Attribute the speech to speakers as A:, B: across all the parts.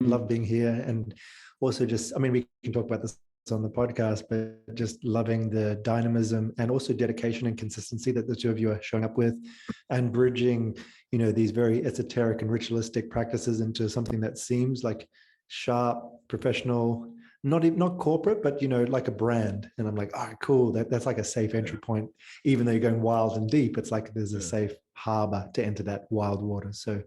A: love being here. And also just, I mean, we can talk about this on the podcast, but just loving the dynamism and also dedication and consistency that the two of you are showing up with, and bridging, you know, these very esoteric and ritualistic practices into something that seems like sharp, professional, not corporate, but, you know, like a brand. And I'm like, oh, cool. That's like a safe entry point. Even though you're going wild and deep, it's like there's a safe harbor to enter that wild water. So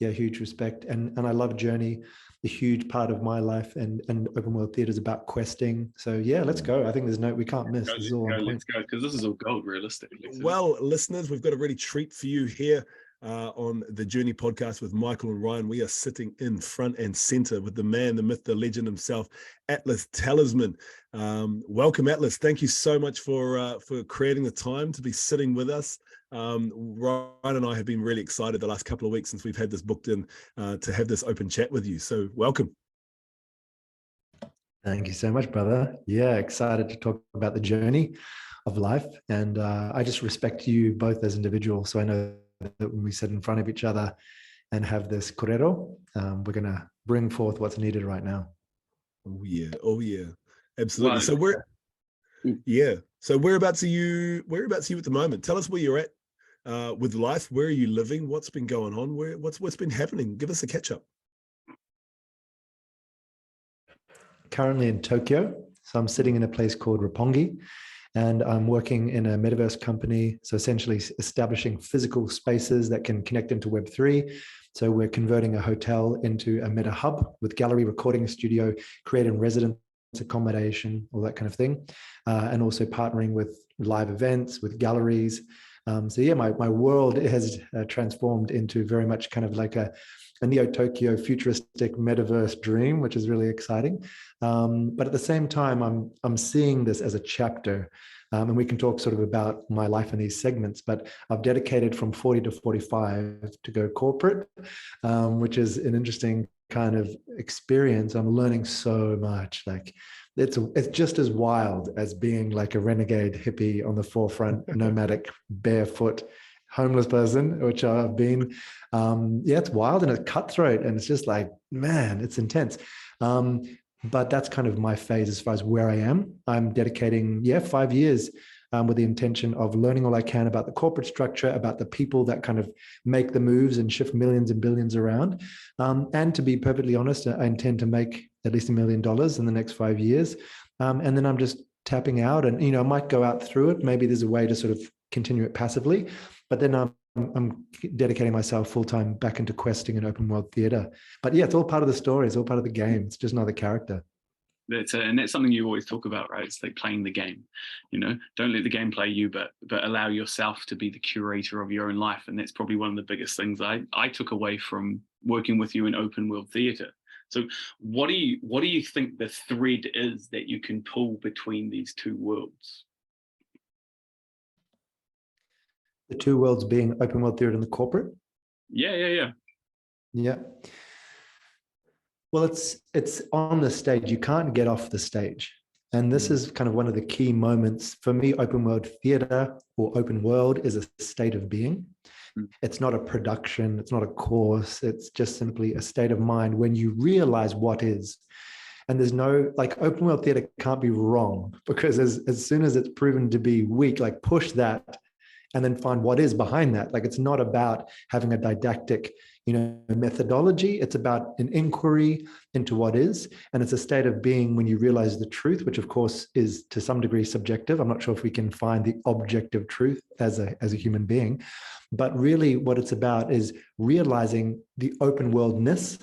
A: yeah, huge respect. And I love Journey, a huge part of my life, and open world theater is about questing. So yeah, let's go. I think we can't miss. This is all on point.
B: Let's go, because this is all gold, realistically.
C: Well, listeners, we've got a really treat for you here on the Journey podcast with Michael and Ryan. We are sitting in front and center with the man, the myth, the legend himself, Atlas Tallisman. Welcome, Atlas. Thank you so much for creating the time to be sitting with us. Ryan and I have been really excited the last couple of weeks since we've had this booked in to have this open chat with you. So welcome.
A: Thank you so much, brother. Yeah, excited to talk about the journey of life. And I just respect you both as individuals. So I know that when we sit in front of each other and have this correro, we're going to bring forth what's needed right now.
C: Oh yeah, absolutely. Wow. So whereabouts are you at the moment? Tell us where you're at with life. Where are you living? What's been going on? What's been happening? Give us a catch up.
A: Currently in Tokyo. So I'm sitting in a place called Roppongi, and I'm working in a metaverse company. So essentially establishing physical spaces that can connect into Web3. So we're converting a hotel into a meta hub with gallery, recording studio, creating residence accommodation, all that kind of thing. And also partnering with live events, with galleries. So yeah, my world has transformed into very much kind of like a Neo-Tokyo futuristic metaverse dream, which is really exciting. But at the same time, I'm seeing this as a chapter. And we can talk sort of about my life in these segments, but I've dedicated from 40 to 45 to go corporate, which is an interesting kind of experience. I'm learning so much. Like it's just as wild as being like a renegade hippie on the forefront, nomadic, barefoot, homeless person, which I've been. It's wild and it's cutthroat, and it's just like, man, it's intense. But that's kind of my phase as far as where I am. I'm dedicating 5 years with the intention of learning all I can about the corporate structure, about the people that kind of make the moves and shift millions and billions around. And to be perfectly honest, I intend to make at least $1 million in the next 5 years. And then I'm just tapping out, and, you know, I might go out through it. Maybe there's a way to sort of continue it passively, but then I'm dedicating myself full-time back into questing and open world theater. But yeah, it's all part of the story. It's all part of the game. It's just another character.
B: And that's something you always talk about, right? It's like playing the game, you know, don't let the game play you, but allow yourself to be the curator of your own life. And that's probably one of the biggest things I took away from working with you in open world theater. So what do you think the thread is that you can pull between these two worlds?
A: The two worlds being open world theater and the corporate?
B: Yeah.
A: Well, it's on the stage. You can't get off the stage. And this is kind of one of the key moments for me. Open world theater or open world is a state of being. It's not a production. It's not a course. It's just simply a state of mind when you realize what is. And there's no, like, open world theater can't be wrong, because as soon as it's proven to be weak, like, push that and then find what is behind that. Like, it's not about having a didactic, you know, methodology. It's about an inquiry into what is. And it's a state of being when you realize the truth, which of course is to some degree subjective. I'm not sure if we can find the objective truth as a human being, but really what it's about is realizing the open worldness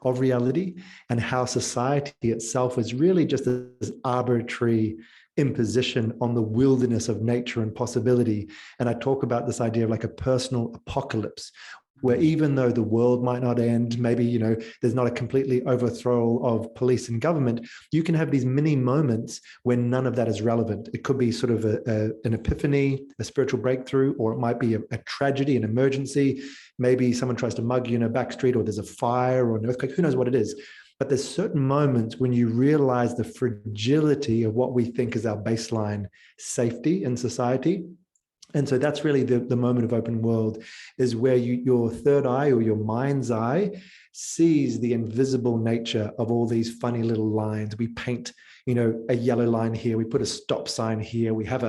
A: of reality, and how society itself is really just this arbitrary imposition on the wilderness of nature and possibility. And I talk about this idea of like a personal apocalypse, where even though the world might not end, maybe, you know, there's not a completely overthrow of police and government, you can have these mini moments when none of that is relevant. It could be sort of an epiphany, a spiritual breakthrough, or it might be a tragedy, an emergency. Maybe someone tries to mug you in a back street, or there's a fire or an earthquake, who knows what it is. But there's certain moments when you realize the fragility of what we think is our baseline safety in society. And so that's really the moment of open world, is where your third eye or your mind's eye sees the invisible nature of all these funny little lines. We paint, a yellow line here. We put a stop sign here. We have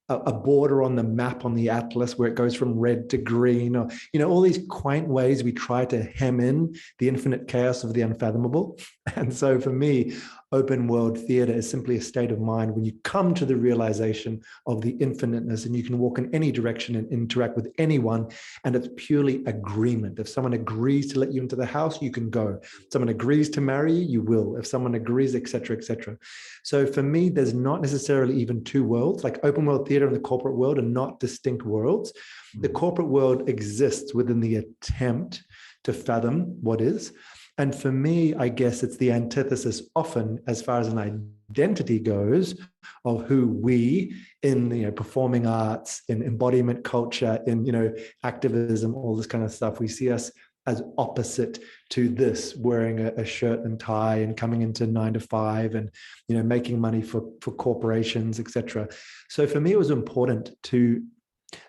A: a border on the map on the Atlas where it goes from red to green, or, all these quaint ways we try to hem in the infinite chaos of the unfathomable. And so for me, open world theater is simply a state of mind when you come to the realization of the infiniteness, and you can walk in any direction and interact with anyone. And it's purely agreement. If someone agrees to let you into the house, you can go. If someone agrees to marry you, you will. If someone agrees, etc., etc. So for me, there's not necessarily even two worlds. Like open world theater and the corporate world are not distinct worlds. The corporate world exists within the attempt to fathom what is. And for me, I guess it's the antithesis often, as far as an identity goes, of who we in performing arts, in embodiment culture, in activism, all this kind of stuff. We see us as opposite to this, wearing a shirt and tie and coming into 9 to 5 and making money for corporations, etc. So for me, it was important to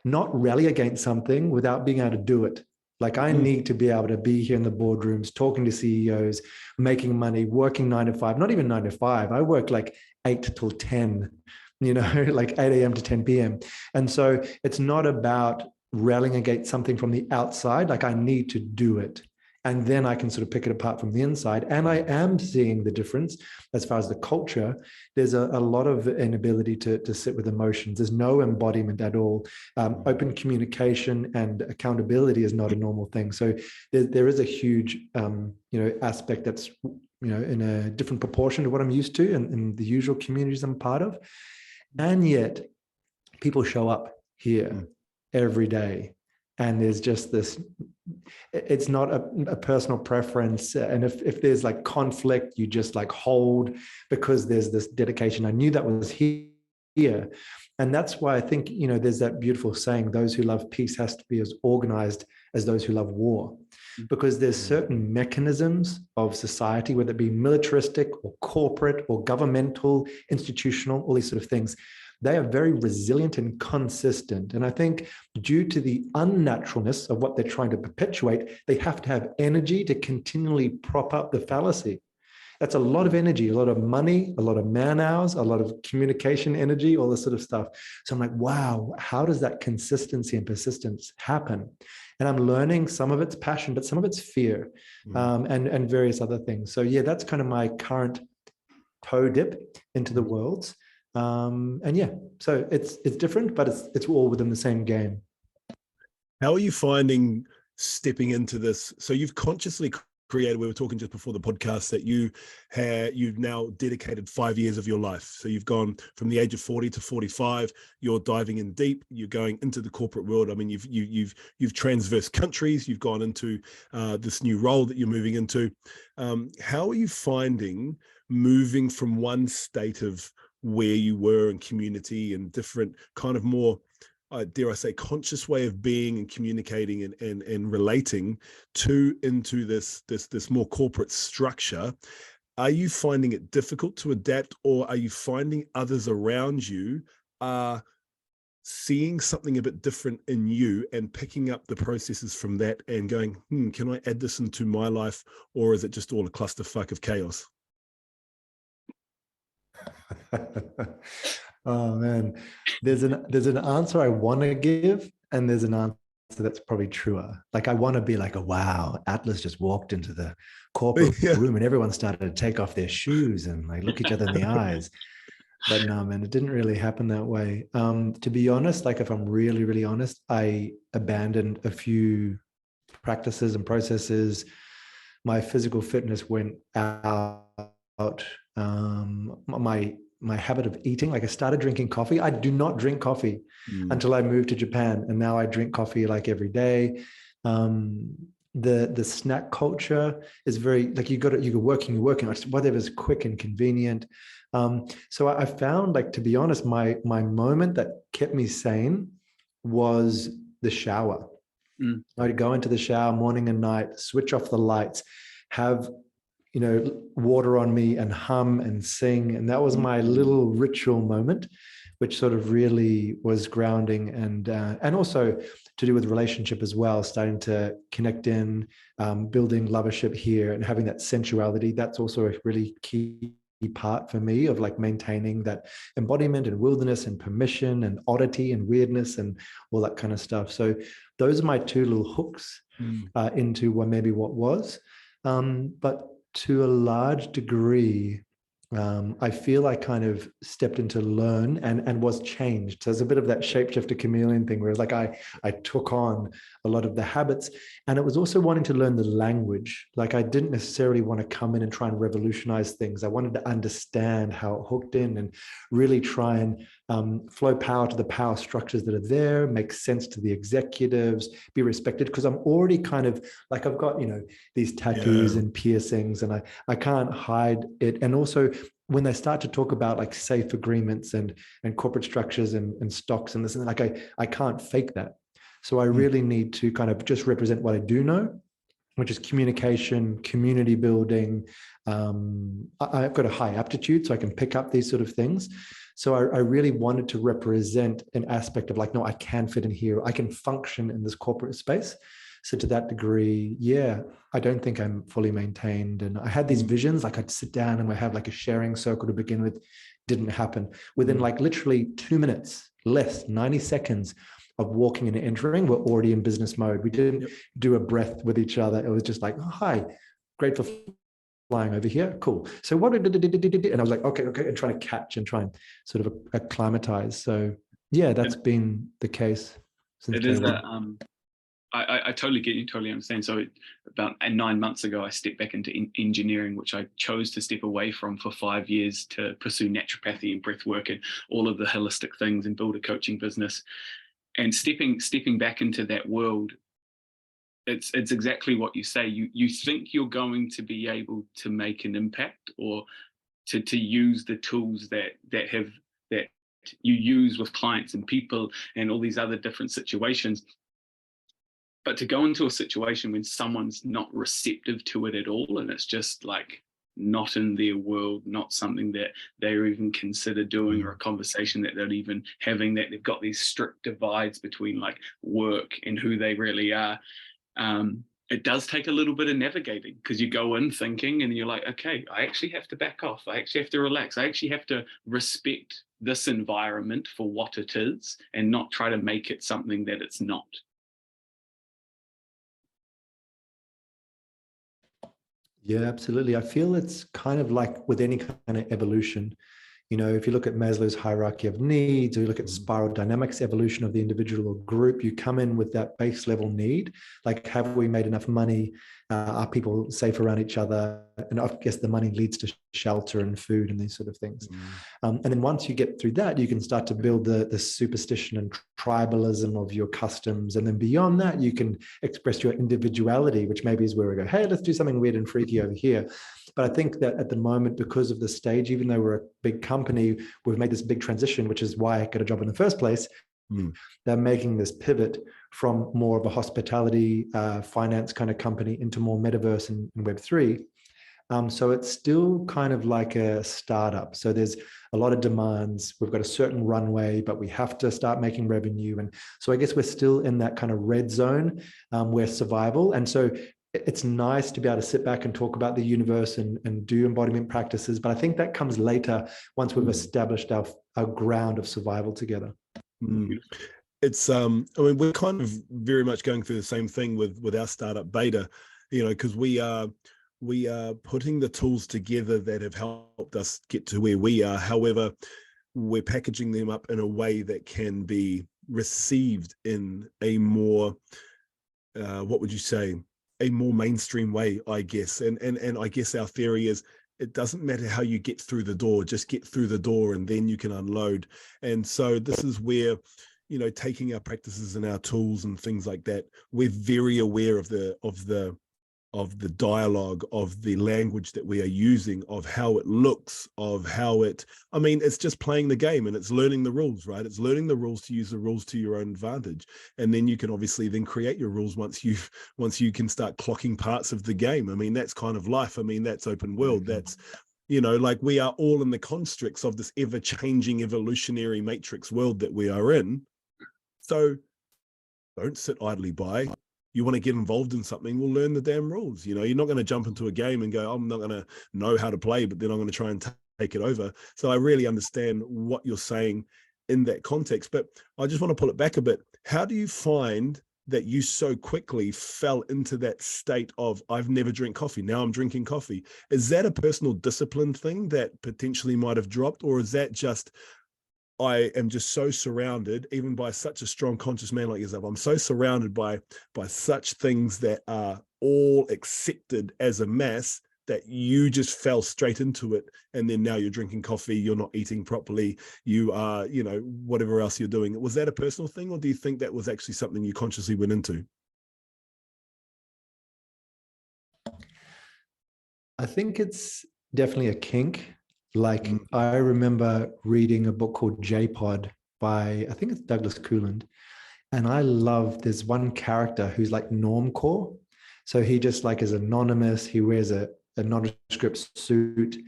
A: not rally against something without being able to do it. Like I need to be able to be here in the boardrooms, talking to CEOs, making money, working 9 to 5, not even 9 to 5. I work like 8 till 10, like 8 a.m. to 10 p.m. And so it's not about rallying against something from the outside. Like I need to do it. And then I can sort of pick it apart from the inside. And I am seeing the difference as far as the culture. There's a lot of inability to sit with emotions. There's no embodiment at all. Open communication and accountability is not a normal thing. So there is a huge, aspect that's, in a different proportion to what I'm used to in the usual communities I'm part of. And yet people show up here every day. And there's just this, it's not a personal preference. And if there's like conflict, you just like hold because there's this dedication. I knew that was here. And that's why I think, there's that beautiful saying, those who love peace has to be as organized as those who love war. Because there's certain mechanisms of society, whether it be militaristic or corporate or governmental, institutional, all these sort of things. They are very resilient and consistent. And I think due to the unnaturalness of what they're trying to perpetuate, they have to have energy to continually prop up the fallacy. That's a lot of energy, a lot of money, a lot of man hours, a lot of communication energy, all this sort of stuff. So I'm like, wow, how does that consistency and persistence happen? And I'm learning some of it's passion, but some of it's fear, and various other things. So yeah, that's kind of my current toe dip into the worlds. And yeah, so it's different, but it's all within the same game.
C: How are you finding stepping into this? So you've consciously created, we were talking just before the podcast, that you've now dedicated 5 years of your life. So you've gone from the age of 40 to 45, you're diving in deep, you're going into the corporate world. I mean, you've transversed countries, you've gone into this new role that you're moving into. How are you finding moving from one state of where you were in community and different kind of more, dare I say, conscious way of being and communicating and relating into this more corporate structure? Are you finding it difficult to adapt, or are you finding others around you are seeing something a bit different in you and picking up the processes from that and going, can I add this into my life, or is it just all a clusterfuck of chaos?
A: Oh man, there's an answer I want to give, and there's an answer that's probably truer. Like I want to be like, oh, wow, Atlas just walked into the corporate room and everyone started to take off their shoes and like look each other in the eyes. But no, man, it didn't really happen that way. To be honest, like if I'm really, really honest, I abandoned a few practices and processes. My physical fitness went out. My habit of eating, like I started drinking coffee. I do not drink coffee until I moved to Japan, and now I drink coffee like every day. The snack culture is very like you're working, whatever's quick and convenient. So I found, like, to be honest, my moment that kept me sane was the shower. I'd go into the shower morning and night, switch off the lights, have water on me and hum and sing. And that was my little ritual moment which sort of really was grounding, and also to do with relationship as well, starting to connect in, building lovership here and having that sensuality. That's also a really key part for me of like maintaining that embodiment and wilderness and permission and oddity and weirdness and all that kind of stuff. So those are my two little hooks into what was. But to a large degree, I feel I kind of stepped into learn and was changed. So there's a bit of that shapeshifter chameleon thing where it's like I took on a lot of the habits, and it was also wanting to learn the language. Like I didn't necessarily want to come in and try and revolutionize things. I wanted to understand how it hooked in and really try and flow power to the power structures that are there, make sense to the executives, be respected, because I'm already kind of like, I've got, these tattoos and piercings, and I can't hide it. And also when they start to talk about like safe agreements and corporate structures and stocks and this and that, like I can't fake that. So I really need to kind of just represent what I do know, which is communication, community building. I've got a high aptitude, so I can pick up these sort of things. So I really wanted to represent an aspect of like, no, I can fit in here. I can function in this corporate space. So to that degree, yeah, I don't think I'm fully maintained. And I had these visions, like I'd sit down and we have like a sharing circle to begin with. Didn't happen. Within like literally 2 minutes, less, 90 seconds of walking and entering, we're already in business mode. We didn't do a breath with each other. It was just like, oh, hi, great for flying over here. Cool. So what did, and I was like, okay, and trying to catch and try and sort of acclimatize. So yeah, that's been the case since
B: it is that I totally get you, totally understand. So about 9 months ago, I stepped back into engineering, which I chose to step away from for 5 years to pursue naturopathy and breath work and all of the holistic things and build a coaching business. And stepping back into that world, it's exactly what you say. You think you're going to be able to make an impact or to use the tools that you use with clients and people and all these other different situations. But to go into a situation when someone's not receptive to it at all, and it's just like not in their world, not something that they even consider doing, or a conversation that they're even having, that they've got these strict divides between like work and who they really are. It does take a little bit of navigating, because you go in thinking and you're like, okay, I actually have to back off. I actually have to relax. I actually have to respect this environment for what it is and not try to make it something that it's not.
A: Yeah, absolutely. I feel it's kind of like with any kind of evolution. If you look at Maslow's hierarchy of needs, or you look at spiral dynamics evolution of the individual or group, you come in with that base level need, like, have we made enough money? Are people safe around each other? And I guess the money leads to shelter and food and these sort of things. And then once you get through that, you can start to build the superstition and tribalism of your customs. And then beyond that, you can express your individuality, which maybe is where we go, hey, let's do something weird and freaky over here. But I think that at the moment, because of the stage, even though we're a big company, we've made this big transition, which is why I got a job in the first place. They're making this pivot from more of a hospitality, finance kind of company into more metaverse and Web3. So it's still kind of like a startup. So there's a lot of demands. We've got a certain runway, but we have to start making revenue. And so I guess we're still in that kind of red zone where survival. And so it's nice to be able to sit back and talk about the universe and do embodiment practices. But I think that comes later, once we've established our ground of survival together.
C: It's I mean, we're kind of very much going through the same thing with our startup Beta, because we are putting the tools together that have helped us get to where we are. However, we're packaging them up in a way that can be received in a more what would you say, a more mainstream way, I guess. And I guess our theory is, it doesn't matter how you get through the door, just get through the door and then you can unload. And so this is where, taking our practices and our tools and things like that, we're very aware of the dialogue, of the language that we are using, of how it looks, of how it's just playing the game, and it's learning the rules, right? It's learning the rules to use the rules to your own advantage. And then you can obviously then create your rules once you can start clocking parts of the game. I mean, that's kind of life. I mean, that's open world. You know, like we are all in the constructs of this ever-changing evolutionary matrix world that we are in. So don't sit idly by. You want to get involved in something, we'll learn the damn rules. You know, you're not going to jump into a game and go, I'm not going to know how to play, but then I'm going to try and take it over. So I really understand what you're saying in that context, but I just want to pull it back a bit. How do you find that you so quickly fell into that state of, I've never drank coffee, now I'm drinking coffee? Is that a personal discipline thing that potentially might have dropped, or is that just, I am just so surrounded, even by such a strong conscious man like yourself, I'm so surrounded by such things that are all accepted as a mass, that you just fell straight into it, and then now you're drinking coffee, you're not eating properly, you are, you know, whatever else you're doing? Was that a personal thing, or do you think that was actually something you consciously went into?
A: I think it's definitely a kink. Like I remember reading a book called J-Pod by, I think it's Douglas Couland. And I love, there's one character who's like normcore. So he just like is anonymous. He wears a nondescript suit.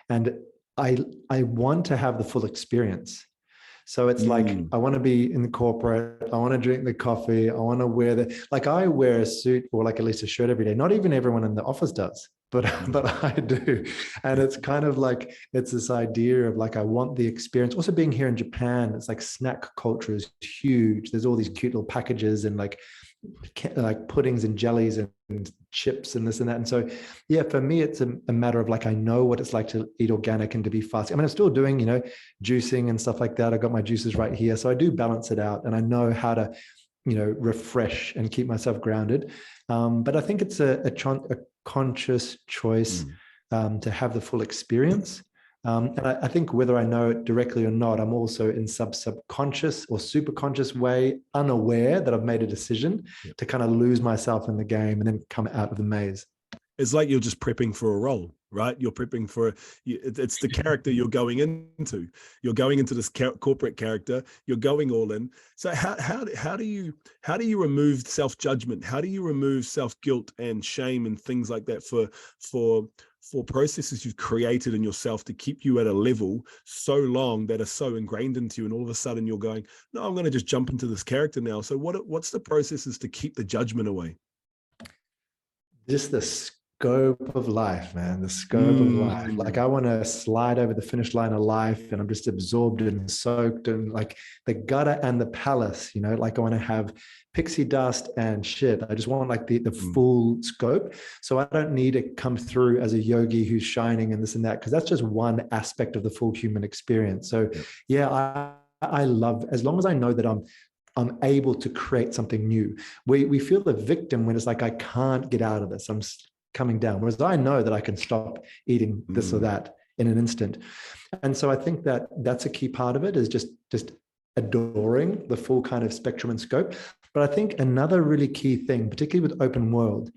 A: And I want to have the full experience. So it's like, I want to be in the corporate, I want to drink the coffee, I want to wear like I wear a suit or like at least a shirt every day. Not even everyone in the office does, but I do. And it's kind of like, it's this idea of like, I want the experience. Also being here in Japan, it's like snack culture is huge. There's all these cute little packages and like puddings and jellies and chips and this and that. And so, yeah, for me, it's a matter of like, I know what it's like to eat organic and to be fasting. I mean, I'm still doing, you know, juicing and stuff like that. I got my juices right here. So I do balance it out and I know how to, you know, refresh and keep myself grounded. But I think it's a conscious choice to have the full experience. And I think whether I know it directly or not, I'm also in subconscious or super conscious way, unaware that I've made a decision to kind of lose myself in the game and then come out of the maze.
C: It's like you're just prepping for a role, right? You're prepping for, it's the character you're going into. You're going into this corporate character. You're going all in. So how do you remove self-judgment? How do you remove self-guilt and shame and things like that for processes you've created in yourself to keep you at a level so long that are so ingrained into you, and all of a sudden you're going, no, I'm going to just jump into this character now. So what's the processes to keep the judgment away?
A: Just the scope of life, man, the scope of life. Like I want to slide over the finish line of life and I'm just absorbed and soaked in like the gutter and the palace, you know, like I want to have pixie dust and shit. I just want like the full scope. So I don't need to come through as a yogi who's shining and this and that, because that's just one aspect of the full human experience. So yeah, I love, as long as I know that I'm able to create something new. We feel the victim when it's like, I can't get out of this, I'm coming down. Whereas I know that I can stop eating this or that in an instant. And so I think that that's a key part of it, is just adoring the full kind of spectrum and scope. But I think another really key thing, particularly with open world,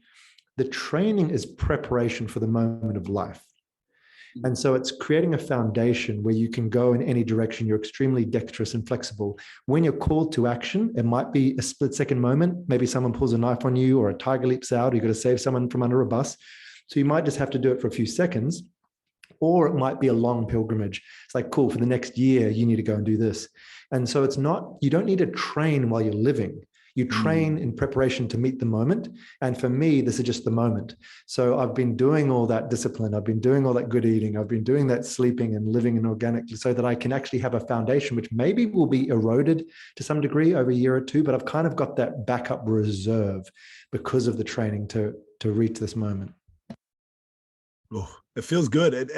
A: the training is preparation for the moment of life. And so it's creating a foundation where you can go in any direction. You're extremely dexterous and flexible. When you're called to action, it might be a split-second moment. Maybe someone pulls a knife on you or a tiger leaps out, or you've got to save someone from under a bus. So you might just have to do it for a few seconds, or it might be a long pilgrimage. It's like, cool, for the next year, you need to go and do this. And so it's not, you don't need to train while you're living. You train in preparation to meet the moment. And for me, this is just the moment. So I've been doing all that discipline. I've been doing all that good eating. I've been doing that sleeping and living in organically, so that I can actually have a foundation, which maybe will be eroded to some degree over a year or two, but I've kind of got that backup reserve because of the training to reach this moment.
C: Oh, it feels good.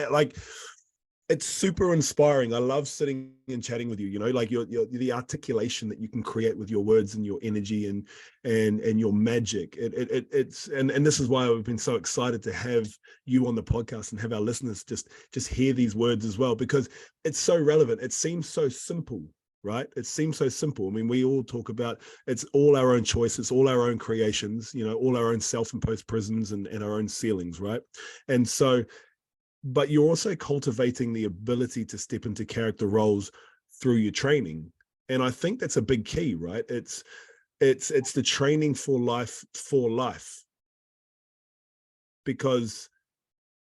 C: It's super inspiring. I love sitting and chatting with you, you know, like the articulation that you can create with your words and your energy and your magic. It's this is why we've been so excited to have you on the podcast and have our listeners just hear these words as well, because it's so relevant. It seems so simple, right? It seems so simple. I mean, we all talk about, it's all our own choice, it's all our own creations, you know, all our own self-imposed prisons and our own ceilings, right? And so, but you're also cultivating the ability to step into character roles through your training. And I think that's a big key, right? It's the training for life, because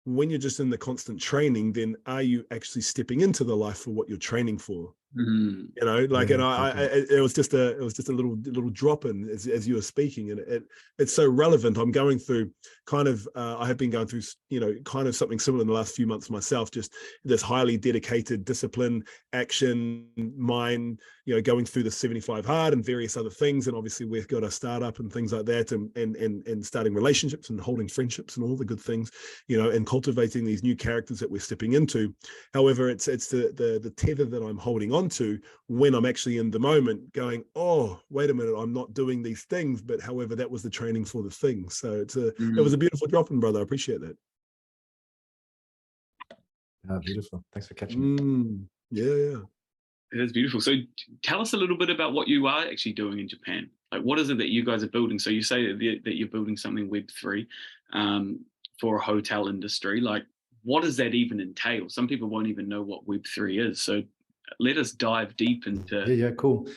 C: when you're just in the constant training, then are you actually stepping into the life for what you're training for?
B: Mm.
C: You know, like,
A: Yeah,
C: and it was just a little drop in as you were speaking, and it's so relevant. I'm going through kind of, I have been going through, you know, kind of something similar in the last few months myself, just this highly dedicated discipline, action, mind, you know, going through the 75 hard and various other things. And obviously we've got a startup and things like that, and starting relationships and holding friendships and all the good things, you know, and cultivating these new characters that we're stepping into. However, it's the tether that I'm holding on to when I'm actually in the moment going, oh, wait a minute, I'm not doing these things, but however, that was the training for the thing. So it was a beautiful drop in, brother. I appreciate that.
A: Beautiful. Thanks for catching it.
C: Yeah.
B: It is beautiful. So tell us a little bit about what you are actually doing in Japan. Like, what is it that you guys are building? So you say that you're building something Web3 for a hotel industry. Like, what does that even entail? Some people won't even know what Web3 is. So let us dive deep into.
A: Yeah, cool.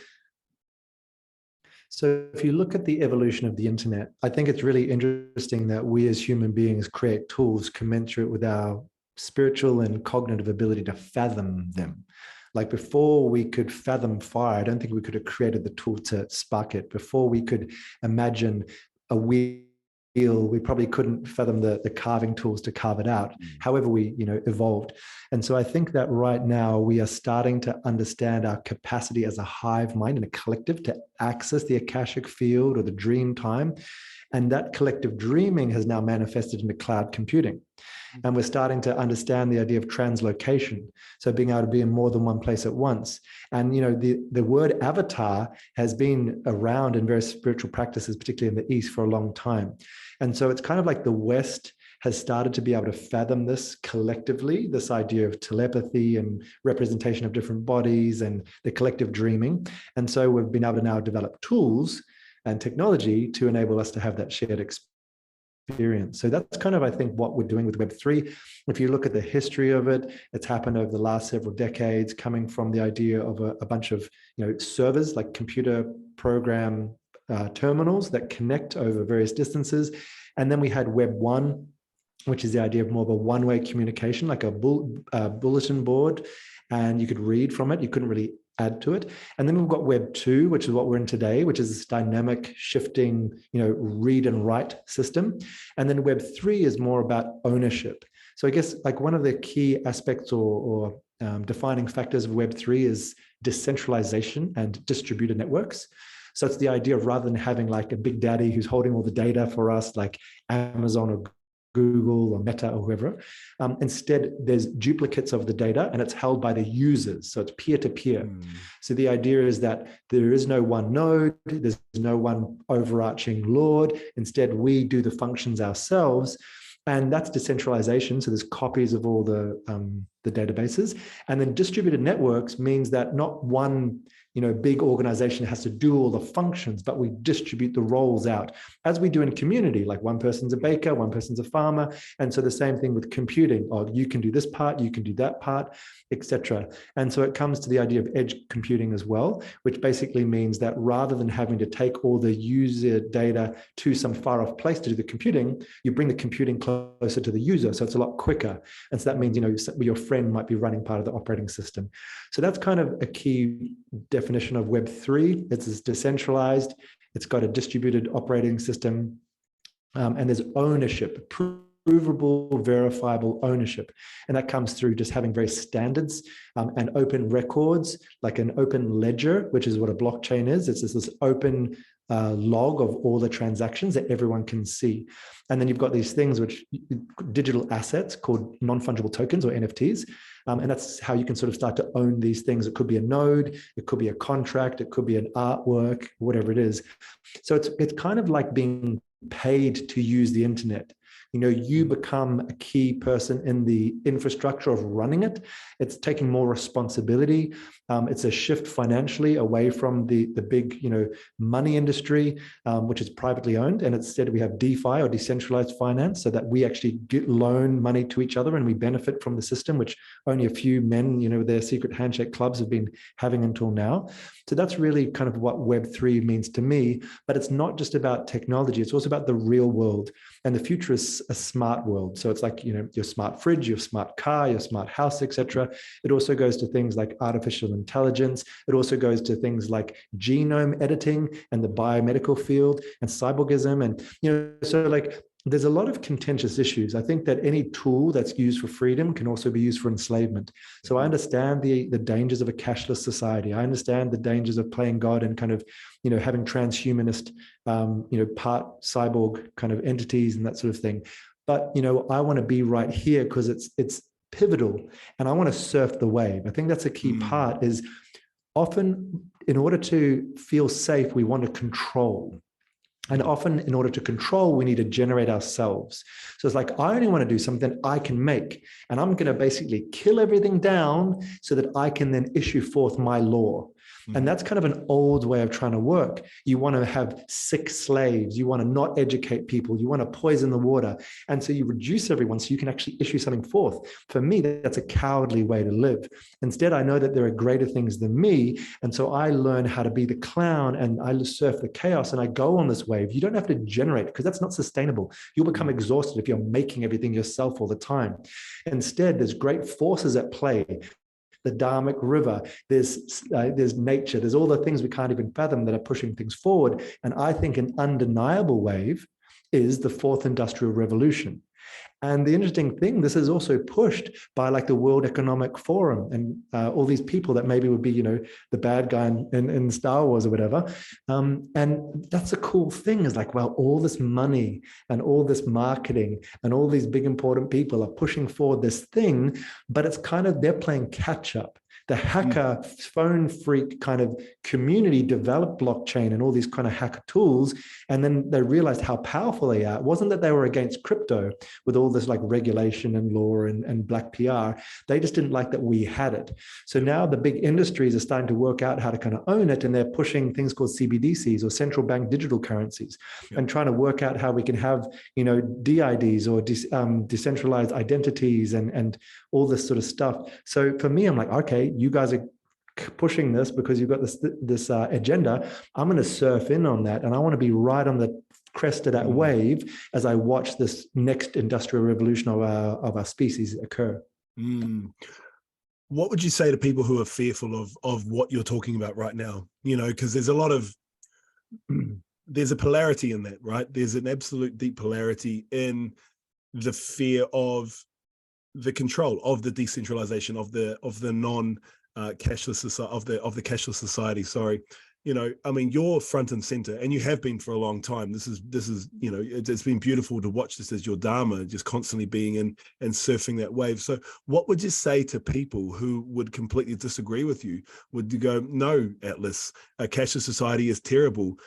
A: So if you look at the evolution of the internet, I think it's really interesting that we as human beings create tools commensurate with our spiritual and cognitive ability to fathom them. Like, before we could fathom fire, I don't think we could have created the tool to spark it. Before we could imagine a wheel, we probably couldn't fathom the carving tools to carve it out. However, we, you know, evolved. And so I think that right now we are starting to understand our capacity as a hive mind and a collective to access the Akashic field or the dream time. And that collective dreaming has now manifested into cloud computing. And we're starting to understand the idea of translocation. So being able to be in more than one place at once. And, you know, the word avatar has been around in various spiritual practices, particularly in the East, for a long time. And so it's kind of like the West has started to be able to fathom this collectively, this idea of telepathy and representation of different bodies and the collective dreaming. And so we've been able to now develop tools and technology to enable us to have that shared experience. So that's kind of, I think, what we're doing with Web3. If you look at the history of it, it's happened over the last several decades, coming from the idea of a bunch of, you know, servers, like computer program terminals that connect over various distances. And then we had Web 1, which is the idea of more of a one-way communication, like a bulletin board, and you could read from it. You couldn't really add to it. And then we've got Web 2, which is what we're in today, which is this dynamic, shifting, you know, read and write system. And then Web 3 is more about ownership. So I guess like one of the key aspects or defining factors of Web 3 is decentralization and distributed networks. So it's the idea of, rather than having like a big daddy who's holding all the data for us, like Amazon or Google or Meta or whoever. Instead, there's duplicates of the data and it's held by the users. So it's peer-to-peer. So the idea is that there is no one node, there's no one overarching lord. Instead, we do the functions ourselves. And that's decentralization. So there's copies of all the databases. And then distributed networks means that not one, you know, big organization has to do all the functions, but we distribute the roles out as we do in community. Like one person's a baker, one person's a farmer. And so the same thing with computing, or you can do this part, you can do that part, etc. And so it comes to the idea of edge computing as well, which basically means that rather than having to take all the user data to some far off place to do the computing, you bring the computing closer to the user. So it's a lot quicker. And so that means, you know, your friend might be running part of the operating system. So that's kind of a key definition of Web3. It's decentralized, it's got a distributed operating system, and there's ownership, provable, verifiable ownership. And that comes through just having various standards and open records, like an open ledger, which is what a blockchain is. It's this open log of all the transactions that everyone can see. And then you've got these things which digital assets called non-fungible tokens or NFTs. And that's how you can sort of start to own these things. It could be a node, it could be a contract, it could be an artwork, whatever it is. So it's kind of like being paid to use the internet. You know, you become a key person in the infrastructure of running it. It's taking more responsibility. It's a shift financially away from the big, you know, money industry, which is privately owned. And instead we have DeFi or decentralized finance, so that we actually loan money to each other and we benefit from the system, which only a few men, you know, their secret handshake clubs have been having until now. So that's really kind of what Web3 means to me. But it's not just about technology. It's also about the real world. And the future is a smart world. So it's like, your smart fridge, your smart car, your smart house, etc. It also goes to things like artificial intelligence. It also goes to things like genome editing and the biomedical field and cyborgism. And, so like, there's a lot of contentious issues. I think that any tool that's used for freedom can also be used for enslavement. So I understand the dangers of a cashless society. I understand the dangers of playing God and kind of, having transhumanist, part cyborg kind of entities and that sort of thing. But, I want to be right here because it's pivotal, and I want to surf the wave. I think that's a key part. Is often, in order to feel safe, we want to control. And often, in order to control, we need to generate ourselves. So it's like, I only want to do something I can make. And I'm going to basically kill everything down so that I can then issue forth my law. And that's kind of an old way of trying to work. You want to have sick slaves. You want to not educate people. You want to poison the water. And so you reduce everyone so you can actually issue something forth. For me, that's a cowardly way to live. Instead, I know that there are greater things than me. And so I learn how to be the clown, and I surf the chaos, and I go on this wave. You don't have to generate, because that's not sustainable. You'll become exhausted if you're making everything yourself all the time. Instead, there's great forces at play. The Dharmic river, there's nature, there's all the things we can't even fathom that are pushing things forward. And I think an undeniable wave is the fourth industrial revolution. And the interesting thing, this is also pushed by like the World Economic Forum and all these people that maybe would be, the bad guy in Star Wars or whatever. And that's a cool thing, is like, well, all this money and all this marketing and all these big important people are pushing forward this thing, but it's kind of, they're playing catch up. The hacker phone freak kind of community developed blockchain and all these kind of hacker tools. And then they realized how powerful they are. It wasn't that they were against crypto with all this like regulation and law and black PR. They just didn't like that we had it. So now the big industries are starting to work out how to kind of own it. And they're pushing things called CBDCs, or central bank digital currencies, and trying to work out how we can have, DIDs or decentralized identities and all this sort of stuff. So for me, I'm like, okay, you guys are pushing this because you've got this agenda. I'm going to surf in on that, and I want to be right on the crest of that wave as I watch this next industrial revolution of our species occur.
C: What would you say to people who are fearful of what you're talking about right now? Because there's a lot of there's a polarity in that, right? There's an absolute deep polarity in the fear of the control, of the decentralization, of the non cashless society, of the cashless society. Sorry, I mean, you're front and center, and you have been for a long time. This is it's been beautiful to watch this as your dharma, just constantly being in and surfing that wave. So what would you say to people who would completely disagree with you? Would you go, no, Atlas, a cashless society is terrible.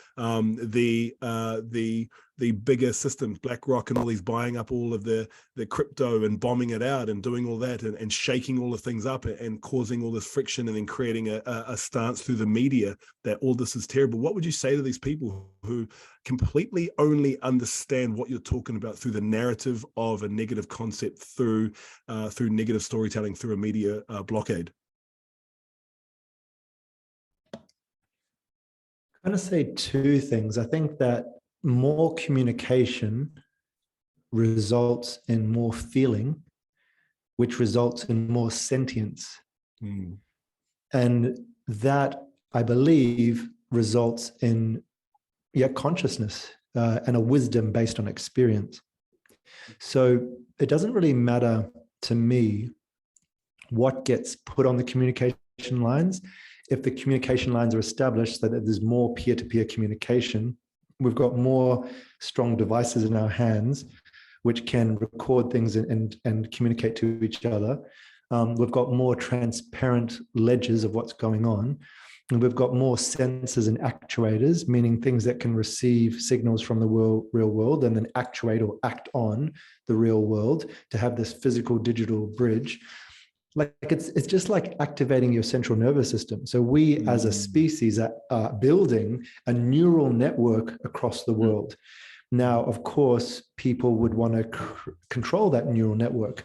C: The bigger systems, BlackRock and all these, buying up all of the crypto and bombing it out and doing all that and shaking all the things up and causing all this friction and then creating a stance through the media that all this is terrible. What would you say to these people who completely only understand what you're talking about through the narrative of a negative concept, through negative storytelling, through a media blockade?
A: I'm going to say two things. I think that more communication results in more feeling, which results in more sentience. And that, I believe, results in consciousness and a wisdom based on experience. So it doesn't really matter to me what gets put on the communication lines. If the communication lines are established so that there's more peer-to-peer communication, we've got more strong devices in our hands which can record things and communicate to each other. We've got more transparent ledgers of what's going on. And we've got more sensors and actuators, meaning things that can receive signals from the real world and then actuate or act on the real world to have this physical digital bridge. Like it's just like activating your central nervous system. So we as a species are building a neural network across the world. Now, of course, people would want to control that neural network,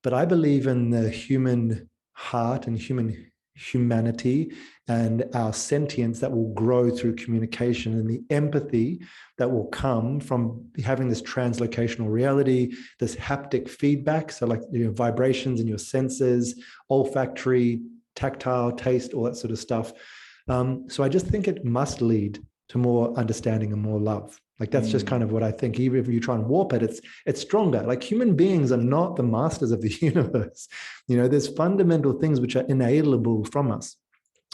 A: but I believe in the human heart and human humanity and our sentience that will grow through communication, and the empathy that will come from having this translocational reality, this haptic feedback. So like, vibrations in your senses, olfactory, tactile, taste, all that sort of stuff. So I just think it must lead to more understanding and more love. Like that's just kind of what I think. Even if you try and warp it, it's stronger. Like human beings are not the masters of the universe. There's fundamental things which are inalienable from us.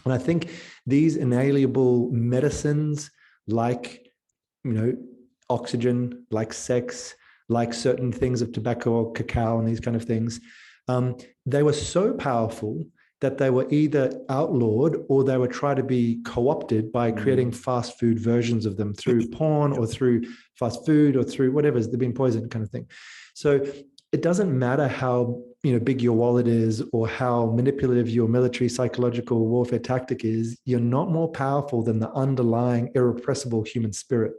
A: And I think these inalienable medicines, like, oxygen, like sex, like certain things of tobacco or cacao and these kind of things, they were so powerful that they were either outlawed or they were tried to be co-opted by creating fast food versions of them through porn or through fast food or through whatever, they've been poisoned kind of thing. So it doesn't matter how big your wallet is or how manipulative your military psychological warfare tactic is, you're not more powerful than the underlying irrepressible human spirit.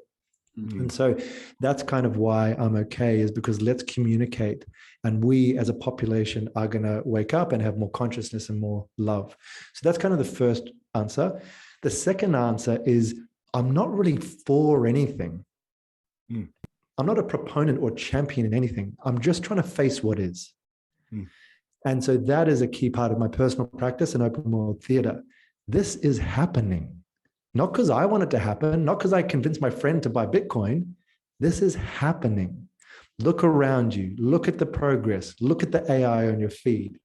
A: And so that's kind of why I'm okay, is because let's communicate, and we as a population are going to wake up and have more consciousness and more love. So that's kind of the first answer. The second answer is I'm not really for anything. I'm not a proponent or champion in anything. I'm just trying to face what is. And so that is a key part of my personal practice in open world theater. This is happening. Not because I want it to happen, not because I convinced my friend to buy Bitcoin. This is happening. Look around you. Look at the progress. Look at the AI on your feed.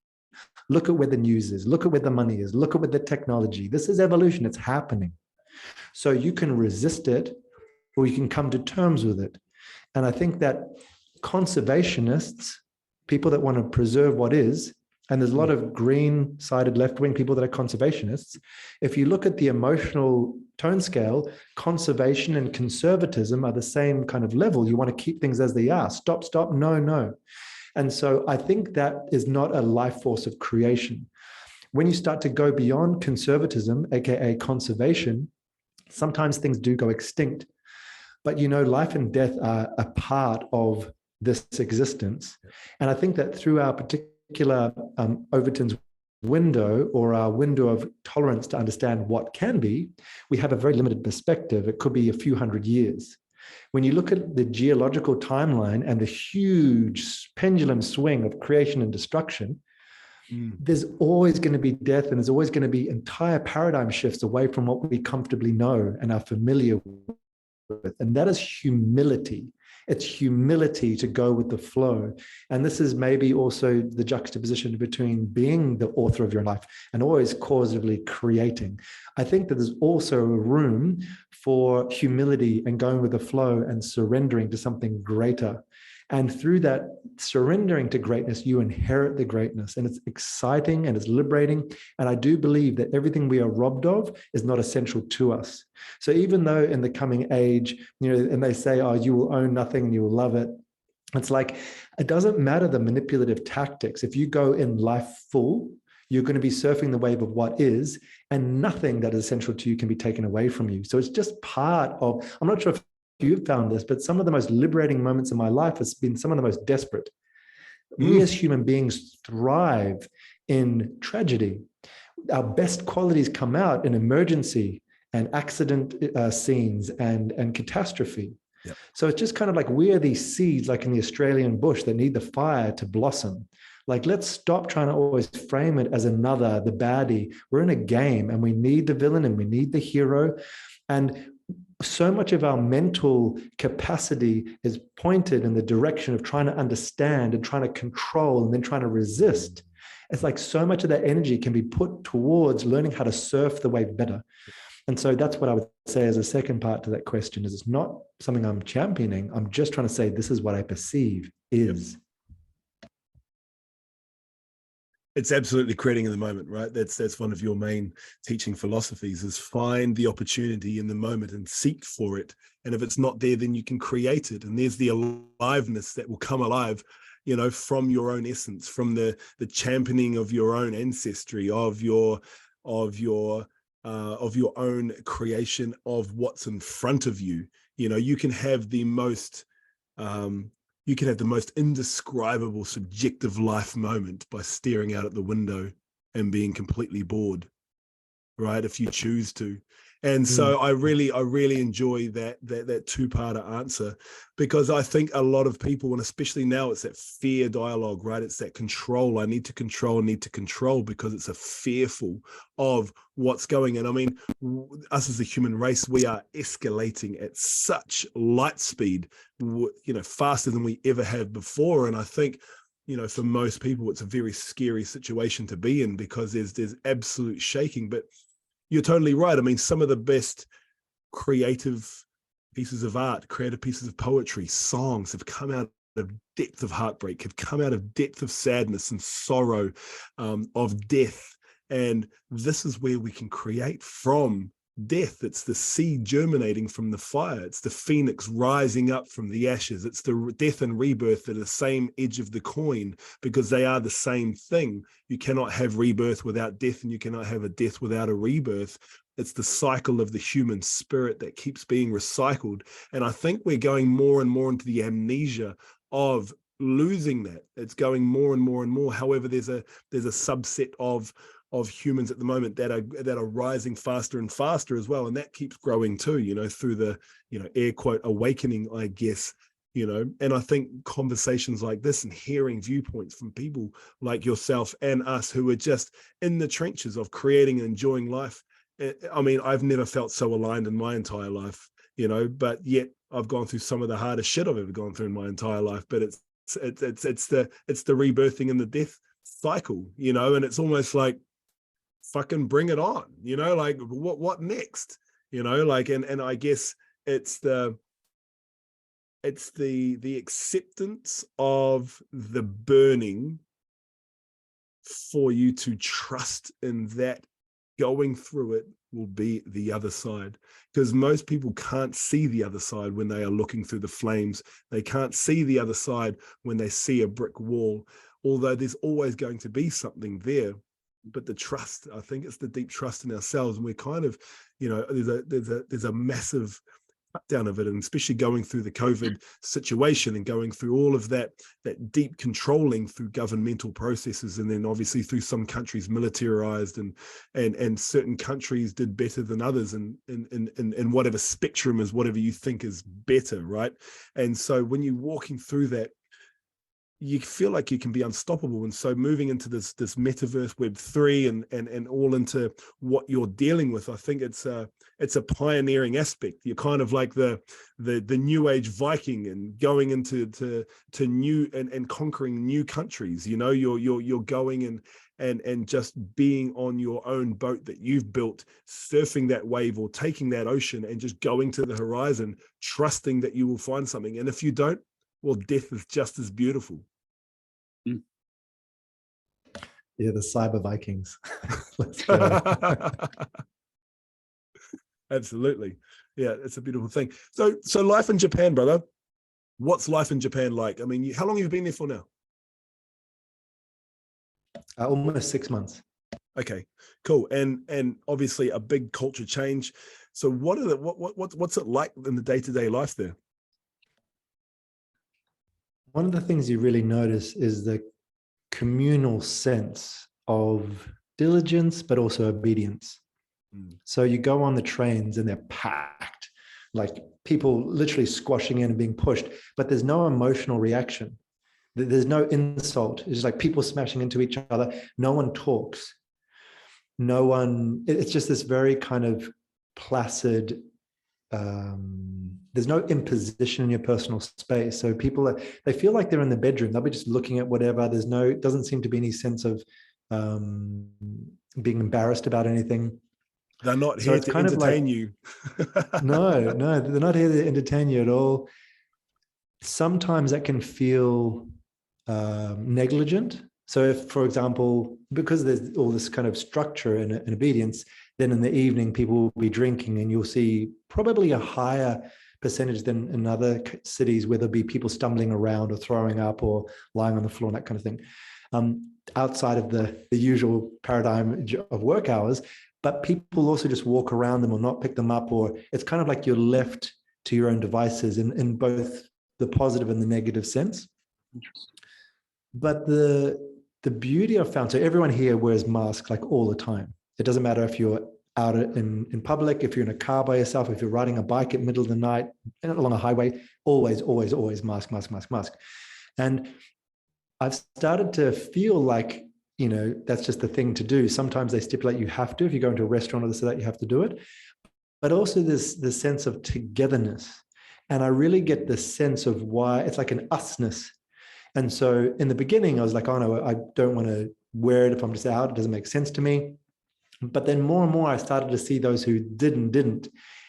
A: Look at where the news is. Look at where the money is. Look at where the technology. This is evolution. It's happening. So you can resist it or you can come to terms with it. And I think that conservationists, people that want to preserve what is, and there's a lot of green-sided left-wing people that are conservationists. If you look at the emotional tone scale, conservation and conservatism are the same kind of level. You want to keep things as they are. Stop, stop, no, no. And so I think that is not a life force of creation. When you start to go beyond conservatism, aka conservation, sometimes things do go extinct. But life and death are a part of this existence. And I think that through our particular Overton's window, or our window of tolerance to understand what can be, we have a very limited perspective. It could be a few hundred years. When you look at the geological timeline and the huge pendulum swing of creation and destruction, there's always going to be death, and there's always going to be entire paradigm shifts away from what we comfortably know and are familiar with. And that is humility. It's humility to go with the flow. And this is maybe also the juxtaposition between being the author of your life and always causally creating. I think that there's also a room for humility and going with the flow and surrendering to something greater. And through that surrendering to greatness, you inherit the greatness, and it's exciting and it's liberating. And I do believe that everything we are robbed of is not essential to us. So even though in the coming age, and they say, oh, you will own nothing and you will love it. It's like, it doesn't matter the manipulative tactics. If you go in life full, you're going to be surfing the wave of what is, and nothing that is essential to you can be taken away from you. So it's just part of, I'm not sure if you've found this, but some of the most liberating moments in my life has been some of the most desperate. We as human beings thrive in tragedy. Our best qualities come out in emergency and accident scenes and catastrophe. Yep. So it's just kind of like we are these seeds, like in the Australian bush, that need the fire to blossom. Like, let's stop trying to always frame it as the baddie. We're in a game, and we need the villain and we need the hero. And so much of our mental capacity is pointed in the direction of trying to understand and trying to control and then trying to resist. It's like so much of that energy can be put towards learning how to surf the wave better. And so that's what I would say as a second part to that question, is it's not something I'm championing. I'm just trying to say, this is what I perceive is.
C: It's absolutely creating in the moment, right? That's one of your main teaching philosophies, is find the opportunity in the moment and seek for it. And if it's not there, then you can create it. And there's the aliveness that will come alive, from your own essence, from the championing of your own ancestry, of your own creation, of what's in front of you. You can have the most indescribable subjective life moment by staring out at the window and being completely bored. right? If you choose to. And so I really enjoy that two-parter answer, because I think a lot of people, and especially now, it's that fear dialogue, right? It's that control. I need to control because it's a fearful of what's going on. I mean, us as a human race, we are escalating at such light speed, faster than we ever have before. And I think, for most people, it's a very scary situation to be in, because there's absolute shaking. But you're totally right. I mean, some of the best creative pieces of art, creative pieces of poetry, songs have come out of depth of heartbreak, have come out of depth of sadness and sorrow, of death. And this is where we can create from death. It's the seed germinating from the fire. It's the phoenix rising up from the ashes. It's the death and rebirth at the same edge of the coin, because they are the same thing. You cannot have rebirth without death, and you cannot have a death without a rebirth. It's the cycle of the human spirit that keeps being recycled. And I think we're going more and more into the amnesia of losing that. It's going more and more and more. However, there's a subset of humans at the moment that are rising faster and faster as well, and that keeps growing too, through the air quote awakening, I guess. And I think conversations like this and hearing viewpoints from people like yourself and us, who are just in the trenches of creating and enjoying life. I mean, I've never felt so aligned in my entire life, but yet I've gone through some of the hardest shit I've ever gone through in my entire life. But it's the rebirthing and the death cycle, and it's almost like, fucking bring it on, like what next, and I guess it's the acceptance of the burning for you to trust in that going through it will be the other side, because most people can't see the other side when they are looking through the flames. They can't see the other side when they see a brick wall, although there's always going to be something there. But the trust, I think it's the deep trust in ourselves, and we're kind of, there's a massive cut down of it, and especially going through the COVID situation and going through all of that deep controlling through governmental processes, and then obviously through some countries militarized, and certain countries did better than others, and in whatever spectrum is whatever you think is better, right? And so when you're walking through that, you feel like you can be unstoppable. And so moving into this metaverse Web3 and all into what you're dealing with, I think it's a pioneering aspect. You're kind of like the new age Viking, and going into to new and conquering new countries. You're going and just being on your own boat that you've built, surfing that wave or taking that ocean and just going to the horizon, trusting that you will find something. And if you don't, well, death is just as beautiful.
A: Yeah, the cyber Vikings. Let's go.
C: Absolutely. Yeah, it's a beautiful thing. So life in Japan, brother. What's life in Japan like? I mean, how long have you been there for now?
A: Almost 6 months.
C: Okay, cool. And obviously a big culture change. So what's it like in the day-to-day life there?
A: One of the things you really notice is the communal sense of diligence, but also obedience. So you go on the trains and they're packed, like people literally squashing in and being pushed, but there's no emotional reaction. There's no insult. It's just like people smashing into each other. No one talks. It's just this very kind of placid, there's no imposition in your personal space. So people they feel like they're in the bedroom. They'll be just looking at whatever. It doesn't seem to be any sense of being embarrassed about anything.
C: They're not here to entertain you.
A: No, they're not here to entertain you at all. Sometimes that can feel negligent. So if, for example, because there's all this kind of structure and obedience, then in the evening people will be drinking, and you'll see probably a higher percentage than in other cities where there'll be people stumbling around or throwing up or lying on the floor and that kind of thing, outside of the usual paradigm of work hours. But people also just walk around them or not pick them up, or it's kind of like you're left to your own devices in both the positive and the negative sense.
B: Interesting.
A: But the beauty I've found, so everyone here wears masks like all the time. It doesn't matter if you're out in public, if you're in a car by yourself, if you're riding a bike at middle of the night along a highway, always, always, always mask, mask, mask, mask. And I've started to feel like, that's just the thing to do. Sometimes they stipulate you have to, if you go into a restaurant or so, that you have to do it. But also this sense of togetherness. And I really get the sense of why it's like an usness. And so in the beginning, I was like, oh no, I don't want to wear it if I'm just out. It doesn't make sense to me. But then more and more, I started to see those who didn't.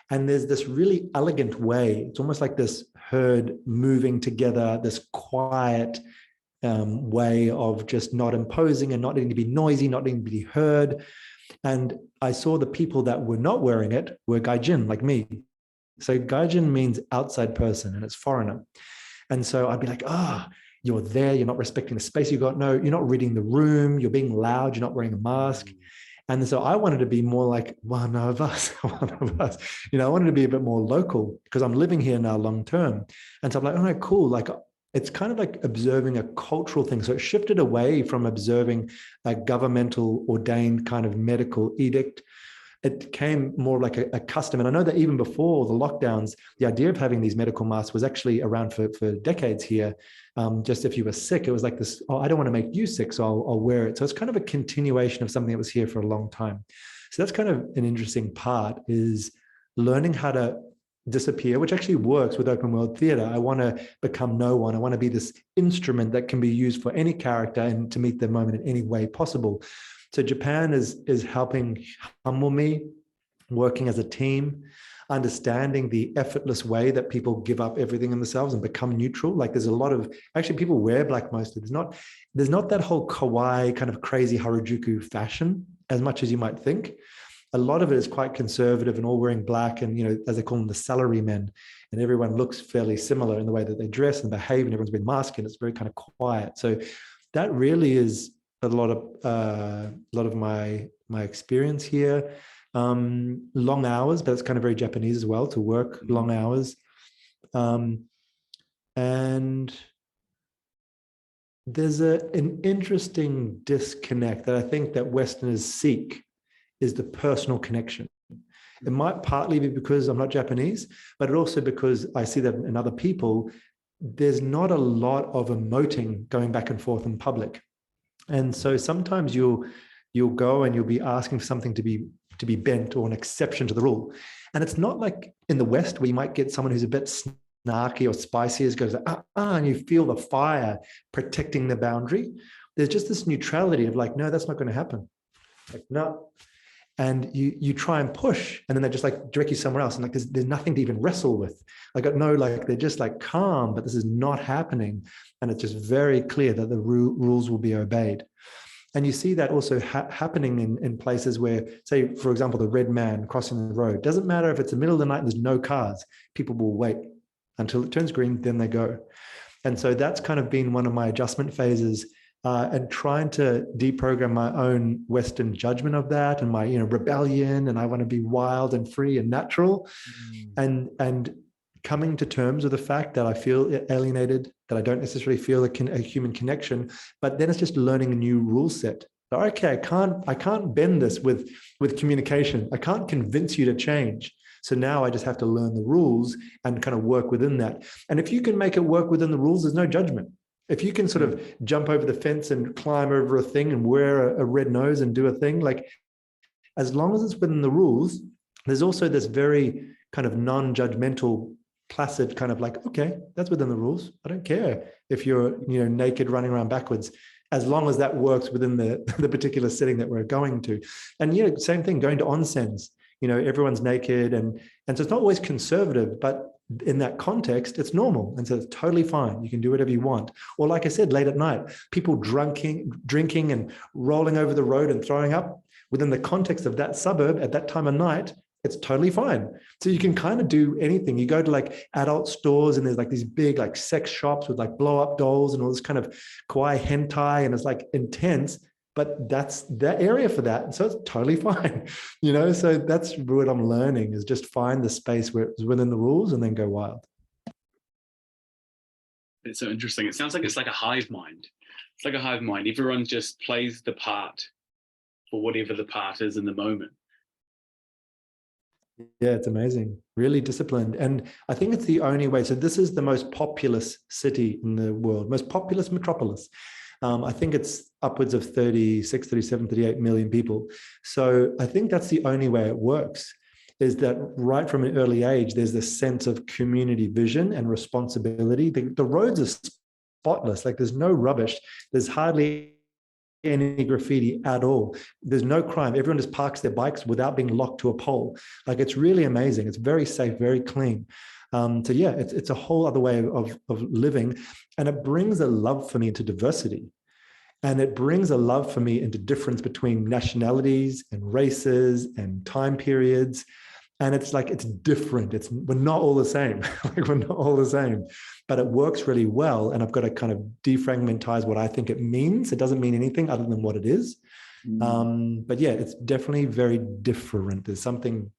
A: And there's this really elegant way. It's almost like this herd moving together, this quiet way of just not imposing and not needing to be noisy, not needing to be heard. And I saw the people that were not wearing it were gaijin, like me. So gaijin means outside person, and it's foreigner. And so I'd be like, you're there, you're not respecting the space you got. No, you're not reading the room, you're being loud, you're not wearing a mask. And so I wanted to be more like one of us. I wanted to be a bit more local because I'm living here now long term. And so I'm like, oh, cool. Like, it's kind of like observing a cultural thing. So it shifted away from observing a governmental ordained kind of medical edict. It became more like a custom. And I know that even before the lockdowns, the idea of having these medical masks was actually around for decades here. Just if you were sick, it was like this, I don't want to make you sick, so I'll wear it. So it's kind of a continuation of something that was here for a long time. So that's kind of an interesting part, is learning how to disappear, which actually works with open world theater. I want to become no one. I want to be this instrument that can be used for any character and to meet the moment in any way possible. So Japan is helping humble me, working as a team, understanding the effortless way that people give up everything in themselves and become neutral. Like there's a lot of, actually people wear black mostly. There's not that whole kawaii kind of crazy Harajuku fashion as much as you might think. A lot of it is quite conservative and all wearing black, and as they call them, the salary men, and everyone looks fairly similar in the way that they dress and behave, and everyone's been masked, and it's very kind of quiet. So that really is a lot of my experience here. Long hours, but it's kind of very Japanese as well, to work long hours. And there's an interesting disconnect that I think that Westerners seek, is the personal connection. It might partly be because I'm not Japanese, but it also because I see that in other people, there's not a lot of emoting going back and forth in public. And so sometimes you'll go and you'll be asking for something to be bent or an exception to the rule. And it's not like in the West where you might get someone who's a bit snarky or spicy, as goes, and you feel the fire protecting the boundary. There's just this neutrality of like, no, that's not going to happen. Like, no. And you try and push, and then they just like direct you somewhere else. And like, there's nothing to even wrestle with. Like, no, like they're just like calm, but this is not happening. And it's just very clear that the rules will be obeyed. And you see that also happening in places where, say, for example, the red man crossing the road. Doesn't matter if it's the middle of the night and there's no cars, people will wait until it turns green, then they go. And so that's kind of been one of my adjustment phases, and trying to deprogram my own Western judgment of that, and my rebellion, and I want to be wild and free and natural, and coming to terms with the fact that I feel alienated, that I don't necessarily feel a human connection. But then it's just learning a new rule set. Okay, I can't bend this with communication. I can't convince you to change. So now I just have to learn the rules and kind of work within that. And if you can make it work within the rules, there's no judgment. If you can sort of jump over the fence and climb over a thing and wear a red nose and do a thing, like, as long as it's within the rules, there's also this very kind of non-judgmental, placid kind of like, okay, that's within the rules. I don't care if you're, naked running around backwards, as long as that works within the particular setting that we're going to. And, same thing, going to onsens, everyone's naked. And so it's not always conservative, but in that context, it's normal. And so it's totally fine. You can do whatever you want. Or like I said, late at night, people drinking and rolling over the road and throwing up within the context of that suburb at that time of night, it's totally fine. So you can kind of do anything. You go to like adult stores and there's like these big like sex shops with like blow up dolls and all this kind of kawaii hentai, and it's like intense, but that's that area for that. And so it's totally fine, so that's what I'm learning, is just find the space where it's within the rules and then go wild.
B: It's so interesting. It sounds like it's like a hive mind. It's like a hive mind. Everyone just plays the part for whatever the part is in the moment.
A: Yeah, it's amazing. Really disciplined. And I think it's the only way. So this is the most populous city in the world, most populous metropolis. I think it's upwards of 36, 37, 38 million people. So I think that's the only way it works, is that right from an early age, there's this sense of community vision and responsibility. The roads are spotless. Like there's no rubbish. There's hardly any graffiti at all. There's no crime. Everyone just parks their bikes without being locked to a pole. Like it's really amazing. It's very safe, very clean. So yeah, it's a whole other way of living, and it brings a love for me into diversity, and it brings a love for me into difference between nationalities and races and time periods. And it's like, it's different. We're not all the same. Like we're not all the same, but it works really well. And I've got to kind of defragmentize what I think it means. It doesn't mean anything other than what it is. But yeah, it's definitely very different. There's something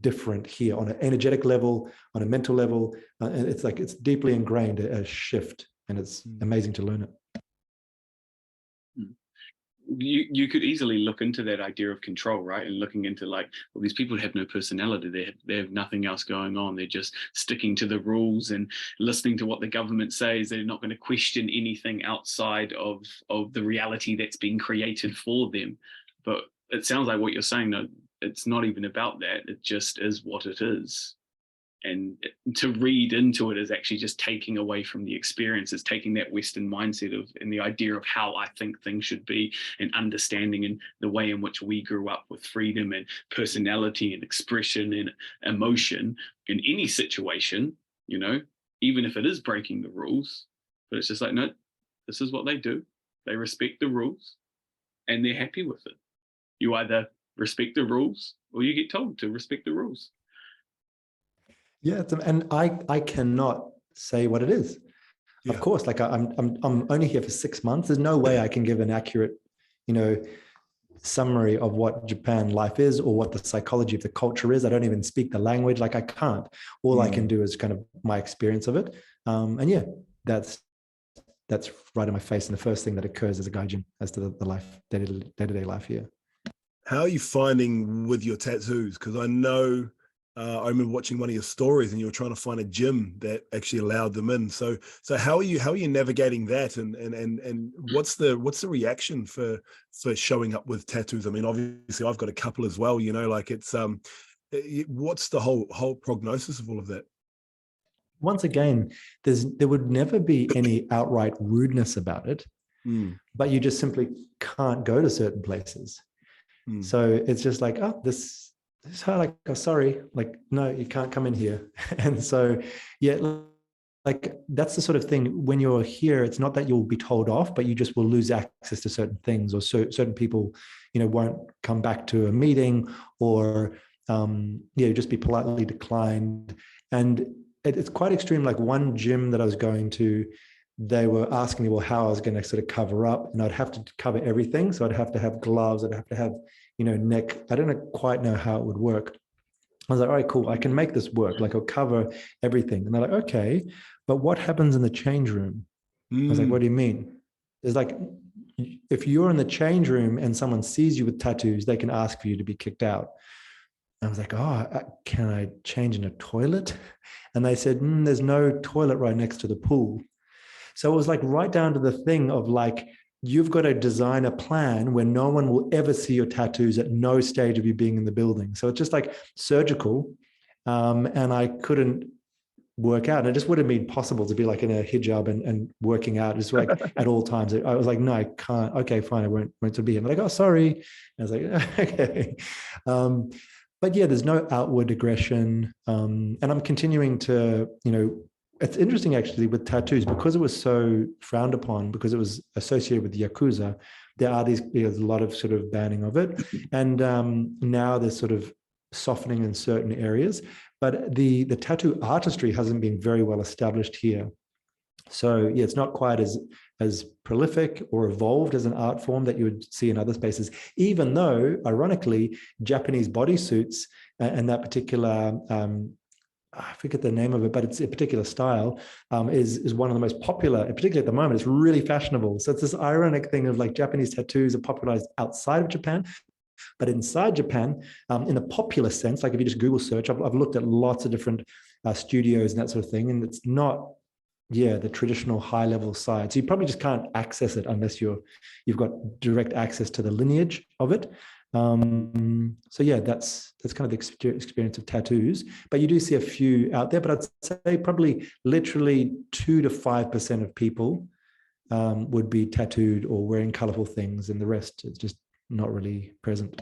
A: different here on an energetic level, on a mental level. And it's like, it's deeply ingrained, a shift, and it's amazing to learn it.
B: You could easily look into that idea of control, right? And looking into like, well, these people have no personality. They have nothing else going on. They're just sticking to the rules and listening to what the government says. They're not going to question anything outside of the reality that's been created for them. But it sounds like what you're saying, though, it's not even about that. It just is what it is. And to read into it is actually just taking away from the experience. It's taking that Western mindset and the idea of how I think things should be, and understanding and the way in which we grew up with freedom and personality and expression and emotion in any situation, you know, even if it is breaking the rules. But it's just like, no, this is what they do. They respect the rules and they're happy with it. You either respect the rules or you get told to respect the rules.
A: Yeah, and I cannot say what it is. Yeah. Of course, like I'm only here for 6 months. There's no way I can give an accurate, summary of what Japan life is or what the psychology of the culture is. I don't even speak the language. Like I can't. All I can do is kind of my experience of it. And yeah, that's right in my face. And the first thing that occurs as a gaijin as to the life, day-to-day life here.
C: How are you finding with your tattoos? Because I know. I remember watching one of your stories, and you were trying to find a gym that actually allowed them in. So how are you navigating that, and what's the reaction for showing up with tattoos? I mean, obviously I've got a couple as well. Like it's what's the whole prognosis of all of that?
A: Once again, there would never be any outright rudeness about it, but you just simply can't go to certain places. So it's just like, oh, this is how, like, oh, sorry, like, no, you can't come in here. And so, yeah, like that's the sort of thing when you're here, it's not that you'll be told off, but you just will lose access to certain things, or certain people, won't come back to a meeting, or, just be politely declined. And it's quite extreme. Like one gym that I was going to, they were asking me, well, how I was going to sort of cover up, and I'd have to cover everything. So I'd have to have gloves, I'd have to have, neck. I don't quite know how it would work. I was like, all right, cool. I can make this work. Like I'll cover everything. And they're like, okay, but what happens in the change room? I was like, what do you mean? It's like, if you're in the change room and someone sees you with tattoos, they can ask for you to be kicked out. I was like, oh, can I change in a toilet? And they said, there's no toilet right next to the pool. So it was like right down to the thing of like, you've got to design a plan where no one will ever see your tattoos at no stage of you being in the building. So it's just like surgical. And I couldn't work out. And it just wouldn't be possible to be like in a hijab and working out just like at all times. I was like, no, I can't. Okay, fine. I won't to be. And they're like, oh, sorry. And I was like, okay. But yeah, there's no outward aggression. And I'm continuing to, it's interesting actually with tattoos, because it was so frowned upon, because it was associated with the Yakuza, there's a lot of sort of banning of it. And now there's sort of softening in certain areas, but the tattoo artistry hasn't been very well established here. So yeah, it's not quite as prolific or evolved as an art form that you would see in other spaces, even though ironically, Japanese bodysuits and that particular, I forget the name of it, but it's a particular style, is one of the most popular, particularly at the moment. It's really fashionable. So it's this ironic thing of like Japanese tattoos are popularized outside of Japan, But inside Japan, in the popular sense, like if you just Google search, I've looked at lots of different studios and that sort of thing, and it's not, the traditional high level side. So you probably just can't access it unless you've got direct access to the lineage of it. So yeah, that's kind of the experience of tattoos. But you do see a few out there, but I'd say probably literally 2 to 5% of people would be tattooed or wearing colorful things, and the rest is just not really present.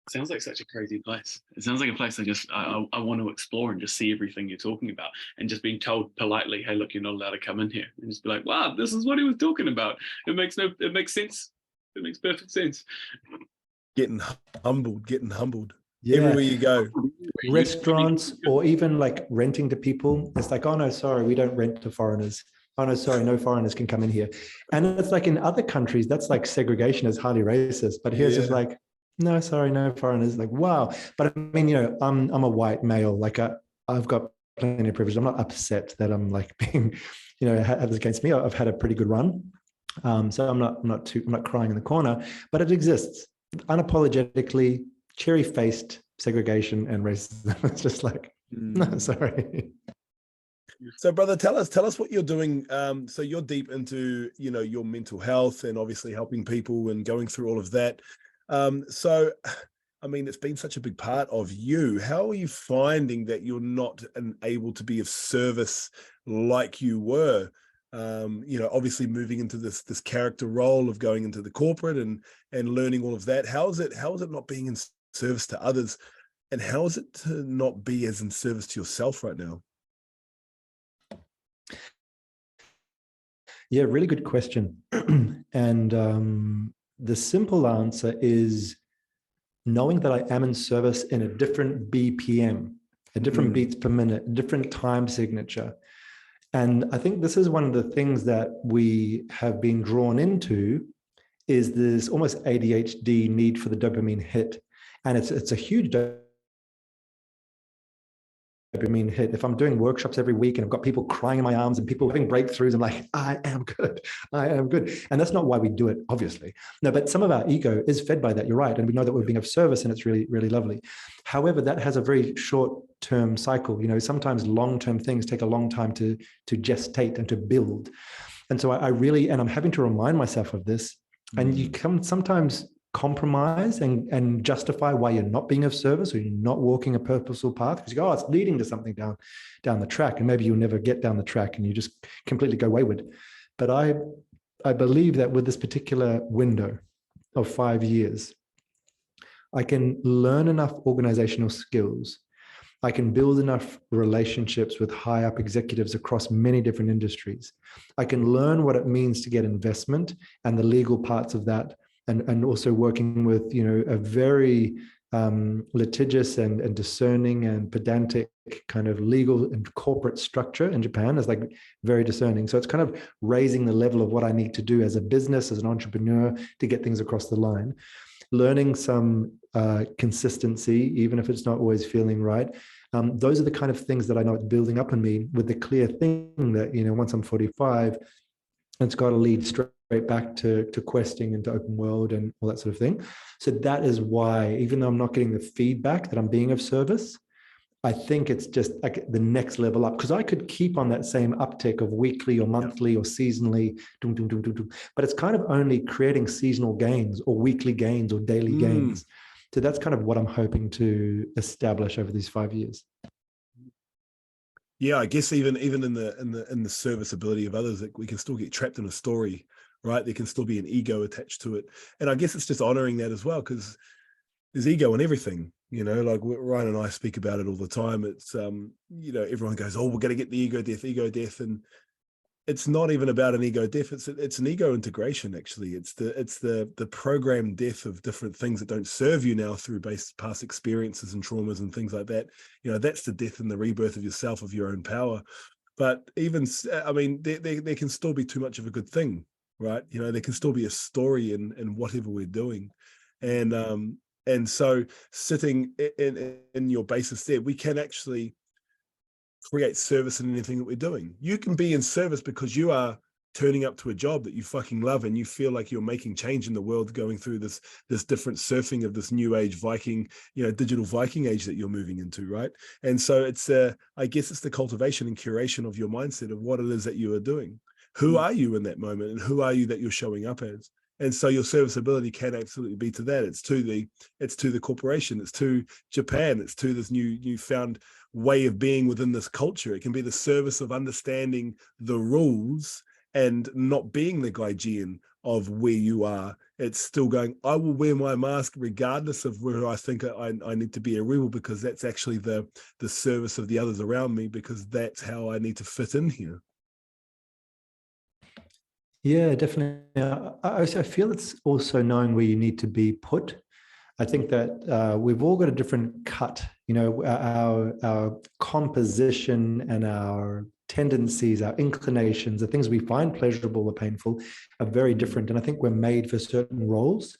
B: Sounds like such a crazy place. It sounds like a place I want to explore and just see everything you're talking about, and just being told politely, hey, look, you're not allowed to come in here, and just be like, wow, this is what he was talking about. It makes sense. It makes perfect sense.
C: Getting humbled.
A: Yeah.
C: Everywhere you go.
A: Restaurants, or even like renting to people. It's like, oh no, sorry, we don't rent to foreigners. Oh no, sorry, no foreigners can come in here. And it's like in other countries, that's like segregation is highly racist. But here's just like, no, sorry, no foreigners. Like, wow. But I mean, I'm a white male. Like I've got plenty of privilege. I'm not upset that I'm like being, have this against me. I've had a pretty good run. So I'm not crying in the corner, but it exists unapologetically, cherry-faced segregation and racism. It's just like, no, sorry.
C: So brother, tell us what you're doing. So you're deep into, your mental health and obviously helping people and going through all of that. So, I mean, it's been such a big part of you. How are you finding that you're not able to be of service like you were? Obviously moving into this character role of going into the corporate and learning all of that. How is it not being in service to others, and how is it to not be as in service to yourself right now?
A: Yeah, really good question. And the simple answer is knowing that I am in service in a different BPM, a different beats per minute, a different time signature. And I think this is one of the things that we have been drawn into, is this almost ADHD need for the dopamine hit. And it's a huge dopamine hit. If I'm doing workshops every week and I've got people crying in my arms and people having breakthroughs, I'm like, I am good. And that's not why we do it, obviously. No, but some of our ego is fed by that. You're right. And we know that we're being of service, and it's really, really lovely. However, that has a very short-term cycle. Sometimes long-term things take a long time to gestate and to build. And so I'm having to remind myself of this. And you can sometimes compromise and justify why you're not being of service, or you're not walking a purposeful path, because you go, oh, it's leading to something down the track, and maybe you'll never get down the track and you just completely go wayward. But I believe that with this particular window of 5 years, I can learn enough organizational skills. I can build enough relationships with high up executives across many different industries. I can learn what it means to get investment and the legal parts of that. And also working with, a very litigious and discerning and pedantic kind of legal and corporate structure in Japan is like very discerning. So it's kind of raising the level of what I need to do as a business, as an entrepreneur, to get things across the line. Learning some consistency, even if it's not always feeling right. Those are the kind of things that I know it's building up in me, with the clear thing that, once I'm 45, it's got to lead straight back to questing and to open world and all that sort of thing. So that is why, even though I'm not getting the feedback that I'm being of service, I think it's just like the next level up, because I could keep on that same uptick of weekly or monthly or seasonally, but it's kind of only creating seasonal gains or weekly gains or daily gains. So that's kind of what I'm hoping to establish over these 5 years.
C: Yeah, I guess even in the serviceability of others, like, we can still get trapped in a story, right? There can still be an ego attached to it, and I guess it's just honoring that as well, because there's ego in everything. Like Ryan and I speak about it all the time. It's everyone goes, oh, we're going to get the ego death, and it's not even about an ego death. It's an ego integration. Actually, it's the programmed death of different things that don't serve you now through past experiences and traumas and things like that. That's the death and the rebirth of yourself, of your own power. But even, I mean, there can still be too much of a good thing, right? There can still be a story in whatever we're doing, and so sitting in your basis there, we can actually create service in anything that we're doing. You can be in service because you are turning up to a job that you fucking love and you feel like you're making change in the world, going through this different surfing of this new age Viking, digital Viking age that you're moving into, right? And so it's I guess it's the cultivation and curation of your mindset of what it is that you are doing. Who are you in that moment, and who are you that you're showing up as? And so your serviceability can absolutely be to that. It's to the corporation, it's to Japan, it's to this newfound way of being within this culture. It can be the service of understanding the rules and not being the Gaijian of where you are. It's still going, I will wear my mask regardless of where I think I need to be a rebel, because that's actually the service of the others around me, because that's how I need to fit in here.
A: Yeah, definitely. I feel it's also knowing where you need to be put. I think that we've all got a different cut. Our composition and our tendencies, our inclinations, the things we find pleasurable or painful are very different. And I think we're made for certain roles.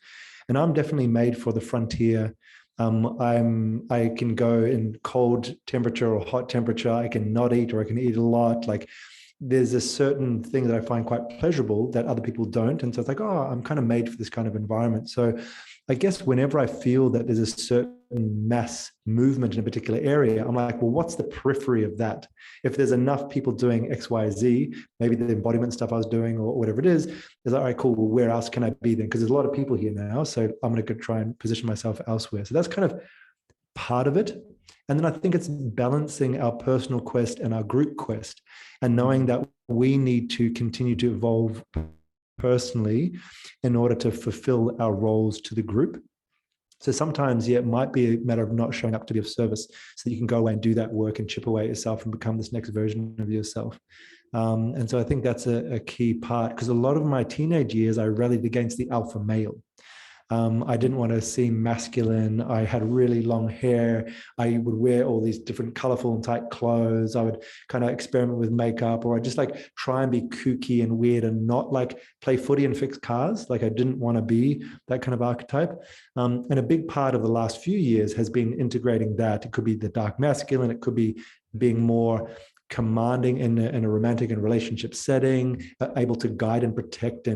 A: And I'm definitely made for the frontier. I can go in cold temperature or hot temperature. I can not eat, or I can eat a lot. Like, there's a certain thing that I find quite pleasurable that other people don't. And so it's like, oh, I'm kind of made for this kind of environment. So I guess whenever I feel that there's a certain mass movement in a particular area, I'm like, well, what's the periphery of that? If there's enough people doing X, Y, Z, maybe the embodiment stuff I was doing or whatever it is like, all right, cool, well, where else can I be then? Because there's a lot of people here now. So I'm going to go try and position myself elsewhere. So that's kind of part of it. And then I think it's balancing our personal quest and our group quest, and knowing that we need to continue to evolve personally in order to fulfill our roles to the group. So sometimes, yeah, it might be a matter of not showing up to be of service so that you can go away and do that work and chip away at yourself and become this next version of yourself. And so I think that's a key part, because a lot of my teenage years, I rallied against the alpha male. I didn't want to seem masculine. I had really long hair. I would wear all these different colorful and tight clothes. I would kind of experiment with makeup, or I just like try and be kooky and weird and not like play footy and fix cars. Like, I didn't want to be that kind of archetype. And a big part of the last few years has been integrating that. It could be the dark masculine. It could be being more commanding in a romantic and relationship setting, able to guide and protect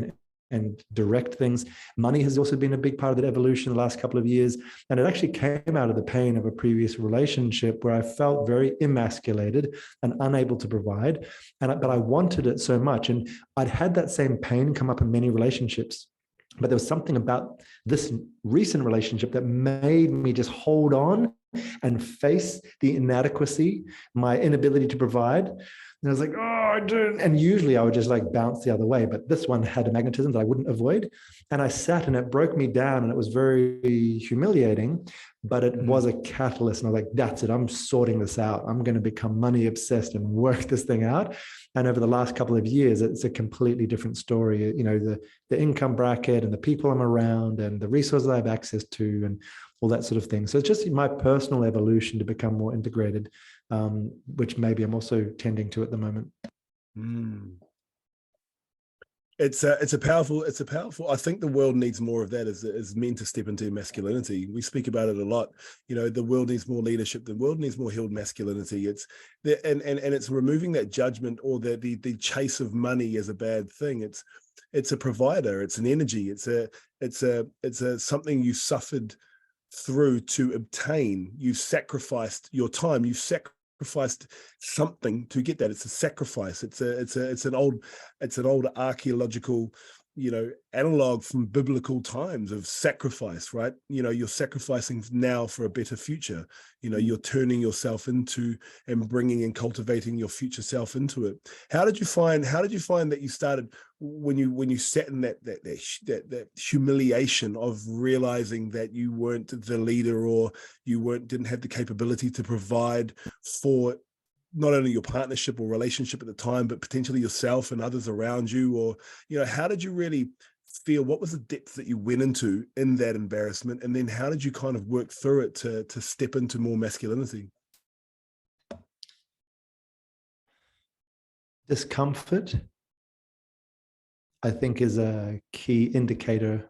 A: and direct things. Money has also been a big part of that evolution the last couple of years. And it actually came out of the pain of a previous relationship where I felt very emasculated and unable to provide. But I wanted it so much. And I'd had that same pain come up in many relationships. But there was something about this recent relationship that made me just hold on and face the inadequacy, my inability to provide. And I was like, oh, I don't. And usually I would just like bounce the other way. But this one had a magnetism that I wouldn't avoid. And I sat and it broke me down, and it was very humiliating, but it was a catalyst. And I was like, that's it. I'm sorting this out. I'm going to become money obsessed and work this thing out. And over the last couple of years, it's a completely different story. The income bracket and the people I'm around and the resources I have access to and all that sort of thing. So it's just my personal evolution to become more integrated, which maybe I'm also tending to at the moment.
C: It's a powerful, I think the world needs more of that as men to step into masculinity. We speak about it a lot. The world needs more leadership. The world needs more healed masculinity. It's it's removing that judgment or the chase of money as a bad thing. It's a provider. It's an energy. It's a something you suffered through to obtain. You sacrificed your time. You sacrificed something to get that. It's a sacrifice. It's an old archaeological analog from biblical times of sacrifice, right? You're sacrificing now for a better future. You're turning yourself into and bringing and cultivating your future self into it. How did you find that you started when you sat in that humiliation of realizing that you weren't the leader, or you didn't have the capability to provide for not only your partnership or relationship at the time, but potentially yourself and others around you? Or, how did you really feel? What was the depth that you went into in that embarrassment? And then how did you kind of work through it to step into more masculinity?
A: Discomfort, I think, is a key indicator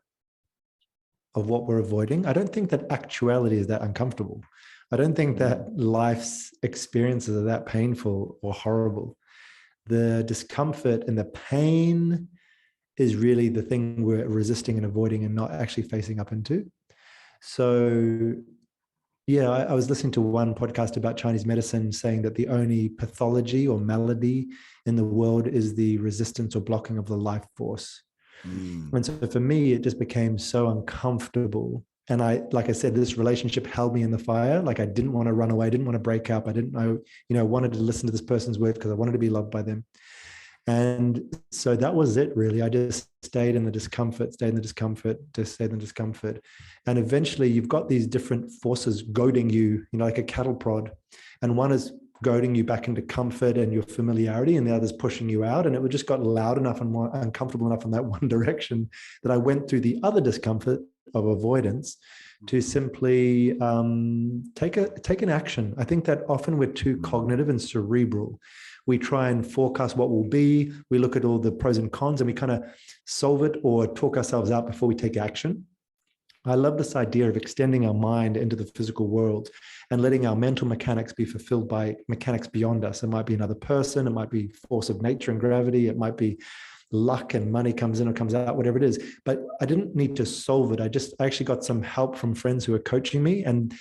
A: of what we're avoiding. I don't think that actuality is that uncomfortable. I don't think that life's experiences are that painful or horrible. the discomfort and the pain is really the thing we're resisting and avoiding and not actually facing up into. So yeah, I was listening to one podcast about Chinese medicine saying that the only pathology or malady in the world is the resistance or blocking of the life force. And so for me, it just became so uncomfortable. And like I said, this relationship held me in the fire. Like I didn't want to run away. I didn't want to break up. I didn't know, I wanted to listen to this person's word because I wanted to be loved by them. And so that was it really. I just stayed in the discomfort. And eventually you've got these different forces goading you, like a cattle prod. And one is goading you back into comfort and your familiarity, and the other's pushing you out. And it just got loud enough and more uncomfortable enough in that one direction that I went through the other discomfort of avoidance to simply take an action. I think that often we're too cognitive and cerebral. We try and forecast what will be. We look at all the pros and cons and we kind of solve it or talk ourselves out before we take action. I love this idea of extending our mind into the physical world and letting our mental mechanics be fulfilled by mechanics beyond us. It might be another person. It might be force of nature and gravity. It might be luck and money comes in or comes out, whatever it is. But I didn't need to solve it. I actually got some help from friends who are coaching me, and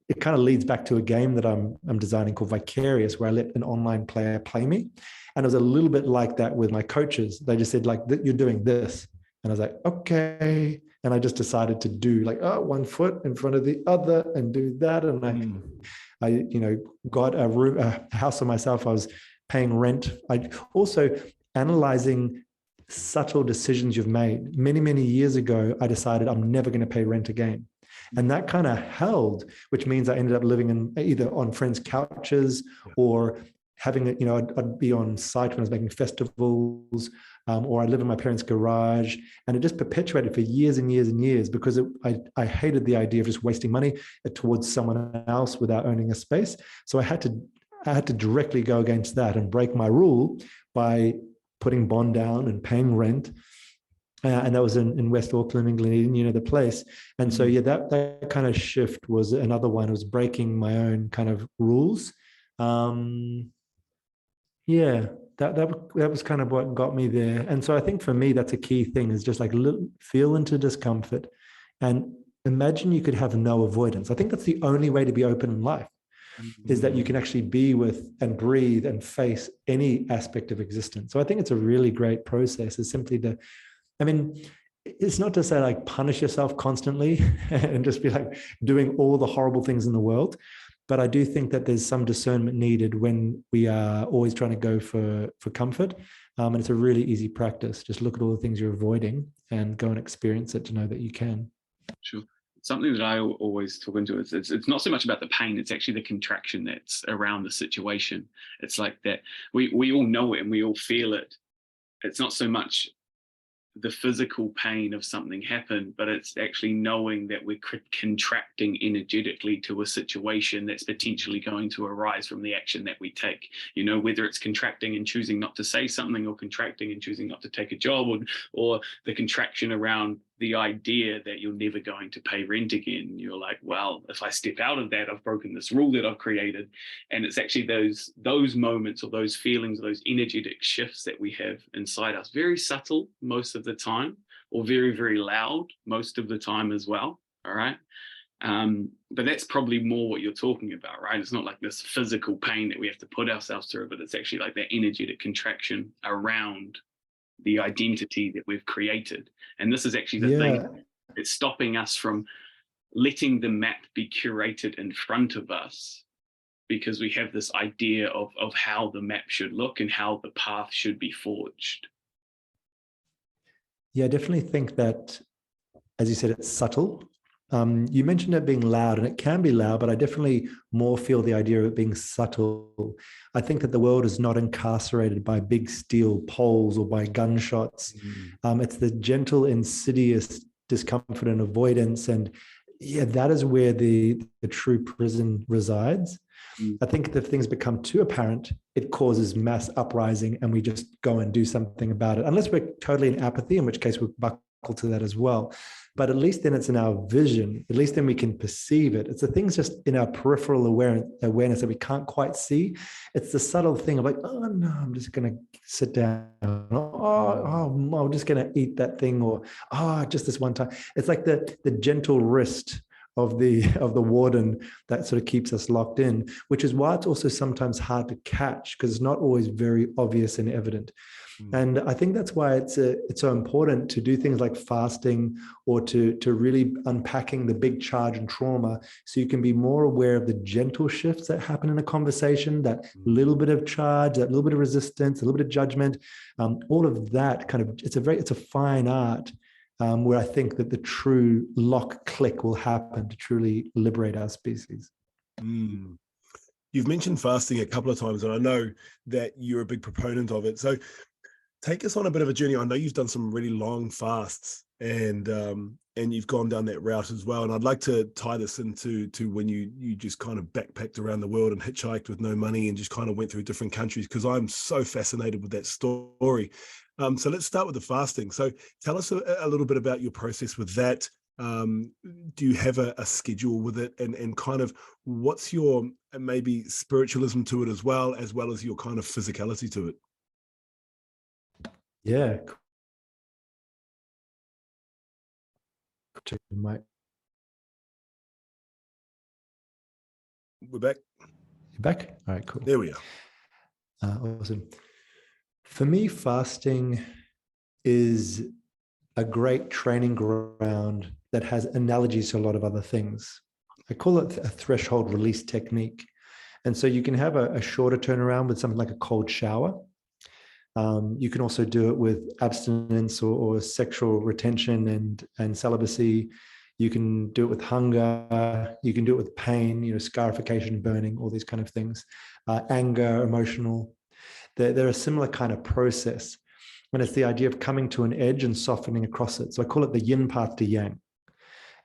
A: it kind of leads back to a game that I'm designing called Vicarious, where I let an online player play me. And it was a little bit like that with my coaches. They just said, like, you're doing this. And I was like, okay. And I just decided to do one foot in front of the other and do that. And I got a house for myself. I was paying rent. I also analyzing subtle decisions you've made. Many, many years ago, I decided I'm never going to pay rent again. And that kind of held, which means I ended up living in either on friends' couches or having I'd be on site when I was making festivals, or I'd live in my parents' garage. And it just perpetuated for years and years and years because I hated the idea of just wasting money towards someone else without owning a space. So I had to directly go against that and break my rule by putting bond down and paying rent. And that was in West Auckland, England, the place. And so, that kind of shift was another one. It was breaking my own kind of rules. That was kind of what got me there. And so I think for me, that's a key thing, is just like feel into discomfort and imagine you could have no avoidance. I think that's the only way to be open in life, is that you can actually be with and breathe and face any aspect of existence. So I think it's a really great process. It's simply it's not to say like punish yourself constantly and just be like doing all the horrible things in the world. But I do think that there's some discernment needed when we are always trying to go for comfort. And it's a really easy practice. Just look at all the things you're avoiding and go and experience it to know that you can.
B: Sure. Something that I always talk into is it's not so much about the pain, it's actually the contraction that's around the situation. It's like that we all know it and we all feel it. It's not so much the physical pain of something happened, but it's actually knowing that we're contracting energetically to a situation that's potentially going to arise from the action that we take. Whether it's contracting and choosing not to say something, or contracting and choosing not to take a job, or the contraction around the idea that you're never going to pay rent again. You're like, well, if I step out of that, I've broken this rule that I've created. And it's actually those moments or those feelings, or those energetic shifts that we have inside us, very subtle most of the time, or very, very loud most of the time as well. All right. But that's probably more what you're talking about, right? It's not like this physical pain that we have to put ourselves through, but it's actually like that energetic contraction around the identity that we've created. And this is actually the thing that's stopping us from letting the map be curated in front of us, because we have this idea of how the map should look and how the path should be forged.
A: Yeah, I definitely think that, as you said, it's subtle. You mentioned it being loud, and it can be loud, but I definitely more feel the idea of it being subtle. I think that the world is not incarcerated by big steel poles or by gunshots. It's the gentle, insidious discomfort and avoidance. And that is where the true prison resides. I think if things become too apparent, it causes mass uprising and we just go and do something about it. Unless we're totally in apathy, in which case we buckle to that as well. But at least then it's in our vision, at least then we can perceive it. It's the things just in our peripheral awareness that we can't quite see. It's the subtle thing of like, oh no, I'm just going to sit down. I'm just going to eat that thing, or just this one time. It's like the gentle wrist of the warden that sort of keeps us locked in, which is why it's also sometimes hard to catch, because it's not always very obvious and evident. And I think that's why it's so important to do things like fasting, or to really unpacking the big charge and trauma, so you can be more aware of the gentle shifts that happen in a conversation, that little bit of charge, that little bit of resistance, a little bit of judgment, all of that kind of, it's a fine art, where I think that the true lock click will happen to truly liberate our species.
C: You've mentioned fasting a couple of times, and I know that you're a big proponent of it. So take us on a bit of a journey. I know you've done some really long fasts, and you've gone down that route as well. And I'd like to tie this into when you just kind of backpacked around the world and hitchhiked with no money and just kind of went through different countries, because I'm so fascinated with that story. So let's start with the fasting. So tell us a little bit about your process with that. Do you have a schedule with it, and kind of what's your maybe spiritualism to it as well as your kind of physicality to it?
A: Yeah. Check the mic.
C: We're back.
A: You're back? All right, cool.
C: There we are.
A: Awesome. For me, fasting is a great training ground that has analogies to a lot of other things. I call it a threshold release technique. And so you can have a shorter turnaround with something like a cold shower. You can also do it with abstinence or sexual retention and celibacy. You can do it with hunger. You can do it with pain, scarification, burning, all these kind of things. Anger, emotional. They're a similar kind of process. And it's the idea of coming to an edge and softening across it. So I call it the yin path to yang.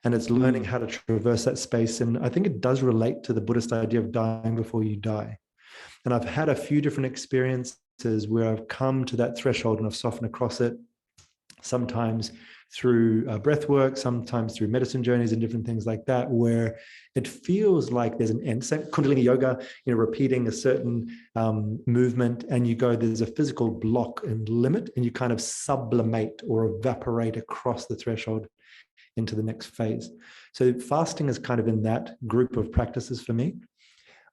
A: And it's learning how to traverse that space. And I think it does relate to the Buddhist idea of dying before you die. And I've had a few different experiences where I've come to that threshold and I've softened across it, sometimes through breath work, sometimes through medicine journeys and different things like that, where it feels like there's an end. Same Kundalini yoga, repeating a certain movement, and you go, there's a physical block and limit, and you kind of sublimate or evaporate across the threshold into the next phase. So fasting is kind of in that group of practices for me.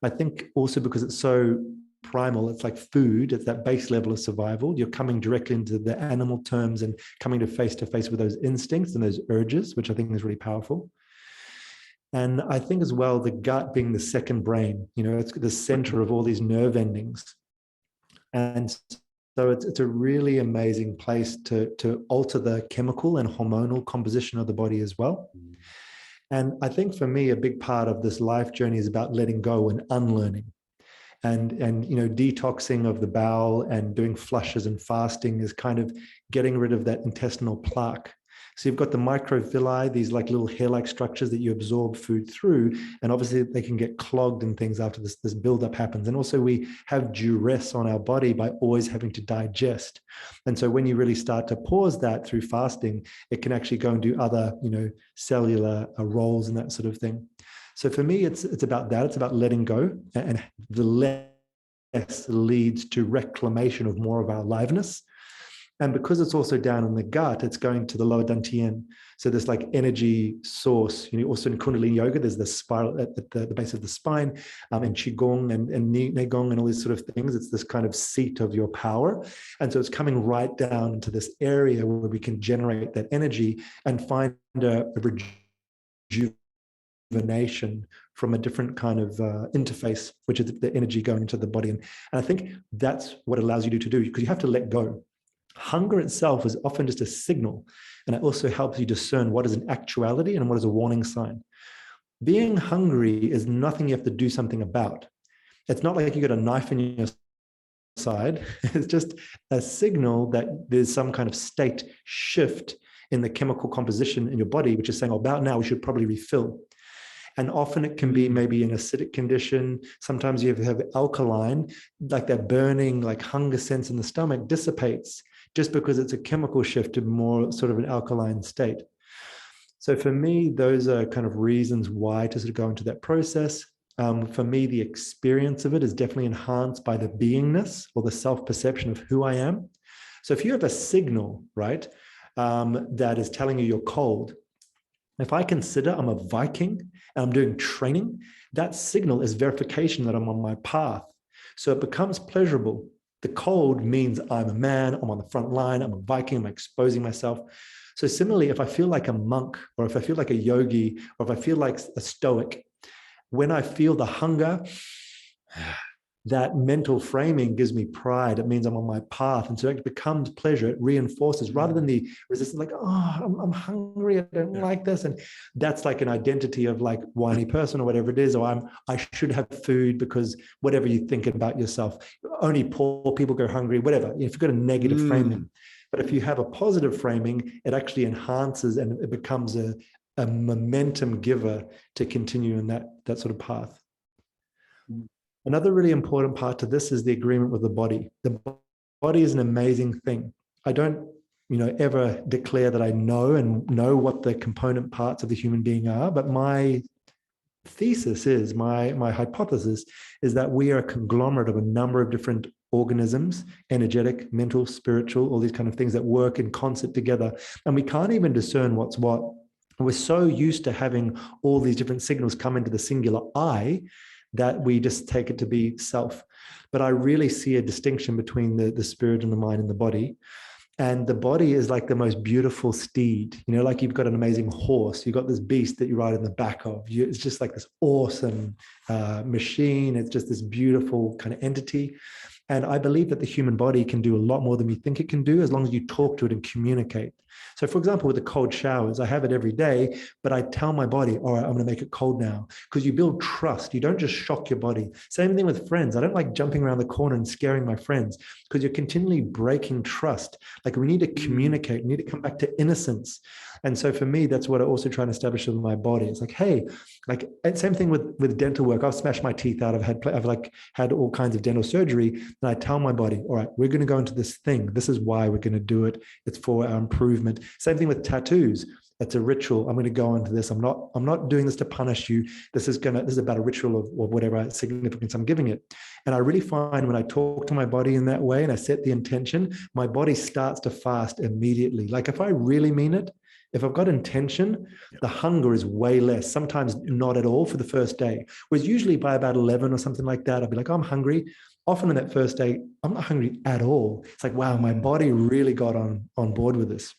A: I think also because it's so primal, it's like food, it's that base level of survival. You're coming directly into the animal terms and coming to face with those instincts and those urges, which I think is really powerful. And I think as well, the gut being the second brain, it's the center of all these nerve endings. And so it's a really amazing place to alter the chemical and hormonal composition of the body as well. And I think for me, a big part of this life journey is about letting go and unlearning. And detoxing of the bowel and doing flushes and fasting is kind of getting rid of that intestinal plaque. So you've got the microvilli, these like little hair-like structures that you absorb food through, and obviously they can get clogged and things after this buildup happens. And also we have duress on our body by always having to digest. And so when you really start to pause that through fasting, it can actually go and do other, cellular roles and that sort of thing. So for me, it's about that. It's about letting go, and the less leads to reclamation of more of our aliveness. And because it's also down in the gut, it's going to the lower dantian. So there's like energy source. Also in Kundalini yoga, there's the spiral at the base of the spine, and Qigong and Neigong and all these sort of things. It's this kind of seat of your power. And so it's coming right down into this area where we can generate that energy and find a rejuvenation from a different kind of interface, which is the energy going into the body. And I think that's what allows you to do, because you have to let go. Hunger itself is often just a signal, and it also helps you discern what is an actuality and what is a warning sign. Being hungry is nothing you have to do something about. It's not like you got a knife in your side. It's just a signal that there's some kind of state shift in the chemical composition in your body, which is saying, about now we should probably refill. And often it can be maybe an acidic condition. Sometimes you have alkaline, like that burning, like hunger sense in the stomach dissipates. just because it's a chemical shift to more sort of an alkaline state. So for me, those are kind of reasons why to sort of go into that process. For me, the experience of it is definitely enhanced by the beingness or the self-perception of who I am. So if you have a signal, right, that is telling you you're cold, if I consider I'm a Viking and I'm doing training, that signal is verification that I'm on my path. So it becomes pleasurable. The cold means I'm a man, I'm on the front line, I'm a Viking, I'm exposing myself. So similarly, if I feel like a monk, or if I feel like a yogi, or if I feel like a stoic, when I feel the hunger, that mental framing gives me pride. It means I'm on my path. And so it becomes pleasure. It reinforces rather than the resistance, like, oh, I'm hungry. I don't like this. And that's like an identity of like whiny person or whatever it is. Or I should have food because whatever you think about yourself, only poor people go hungry, whatever. If you've got a negative framing. But if you have a positive framing, it actually enhances and it becomes a momentum giver to continue in that sort of path. Another really important part to this is the agreement with the body. The body is an amazing thing. I don't, ever declare that I know what the component parts of the human being are, but my thesis is, my hypothesis is that we are a conglomerate of a number of different organisms, energetic, mental, spiritual, all these kind of things that work in concert together. And we can't even discern what's what. We're so used to having all these different signals come into the singular I that we just take it to be self. But I really see a distinction between the spirit and the mind and the body. And the body is like the most beautiful steed, like you've got an amazing horse, you've got this beast that you ride in the back of. It's just like this awesome machine. It's just this beautiful kind of entity. And I believe that the human body can do a lot more than we think it can do as long as you talk to it and communicate. So for example, with the cold showers, I have it every day, but I tell my body, all right, I'm going to make it cold now, because you build trust. You don't just shock your body. Same thing with friends. I don't like jumping around the corner and scaring my friends, because you're continually breaking trust. Like we need to communicate. We need to come back to innocence. And so for me, that's what I also try and establish with my body. It's like, hey, like same thing with dental work. I've smashed my teeth out. I've had all kinds of dental surgery. And I tell my body, all right, we're going to go into this thing. This is why we're going to do it. It's for our improvement. Same thing with tattoos. It's a ritual. I'm going to go into this. I'm not doing this to punish you. This is about a ritual of whatever significance I'm giving it. And I really find when I talk to my body in that way and I set the intention, my body starts to fast immediately. Like if I really mean it, if I've got intention, the hunger is way less, sometimes not at all for the first day. Whereas usually by about 11 or something like that, I'll be like, oh, I'm hungry. Often on that first day, I'm not hungry at all. It's like, wow, my body really got on board with this.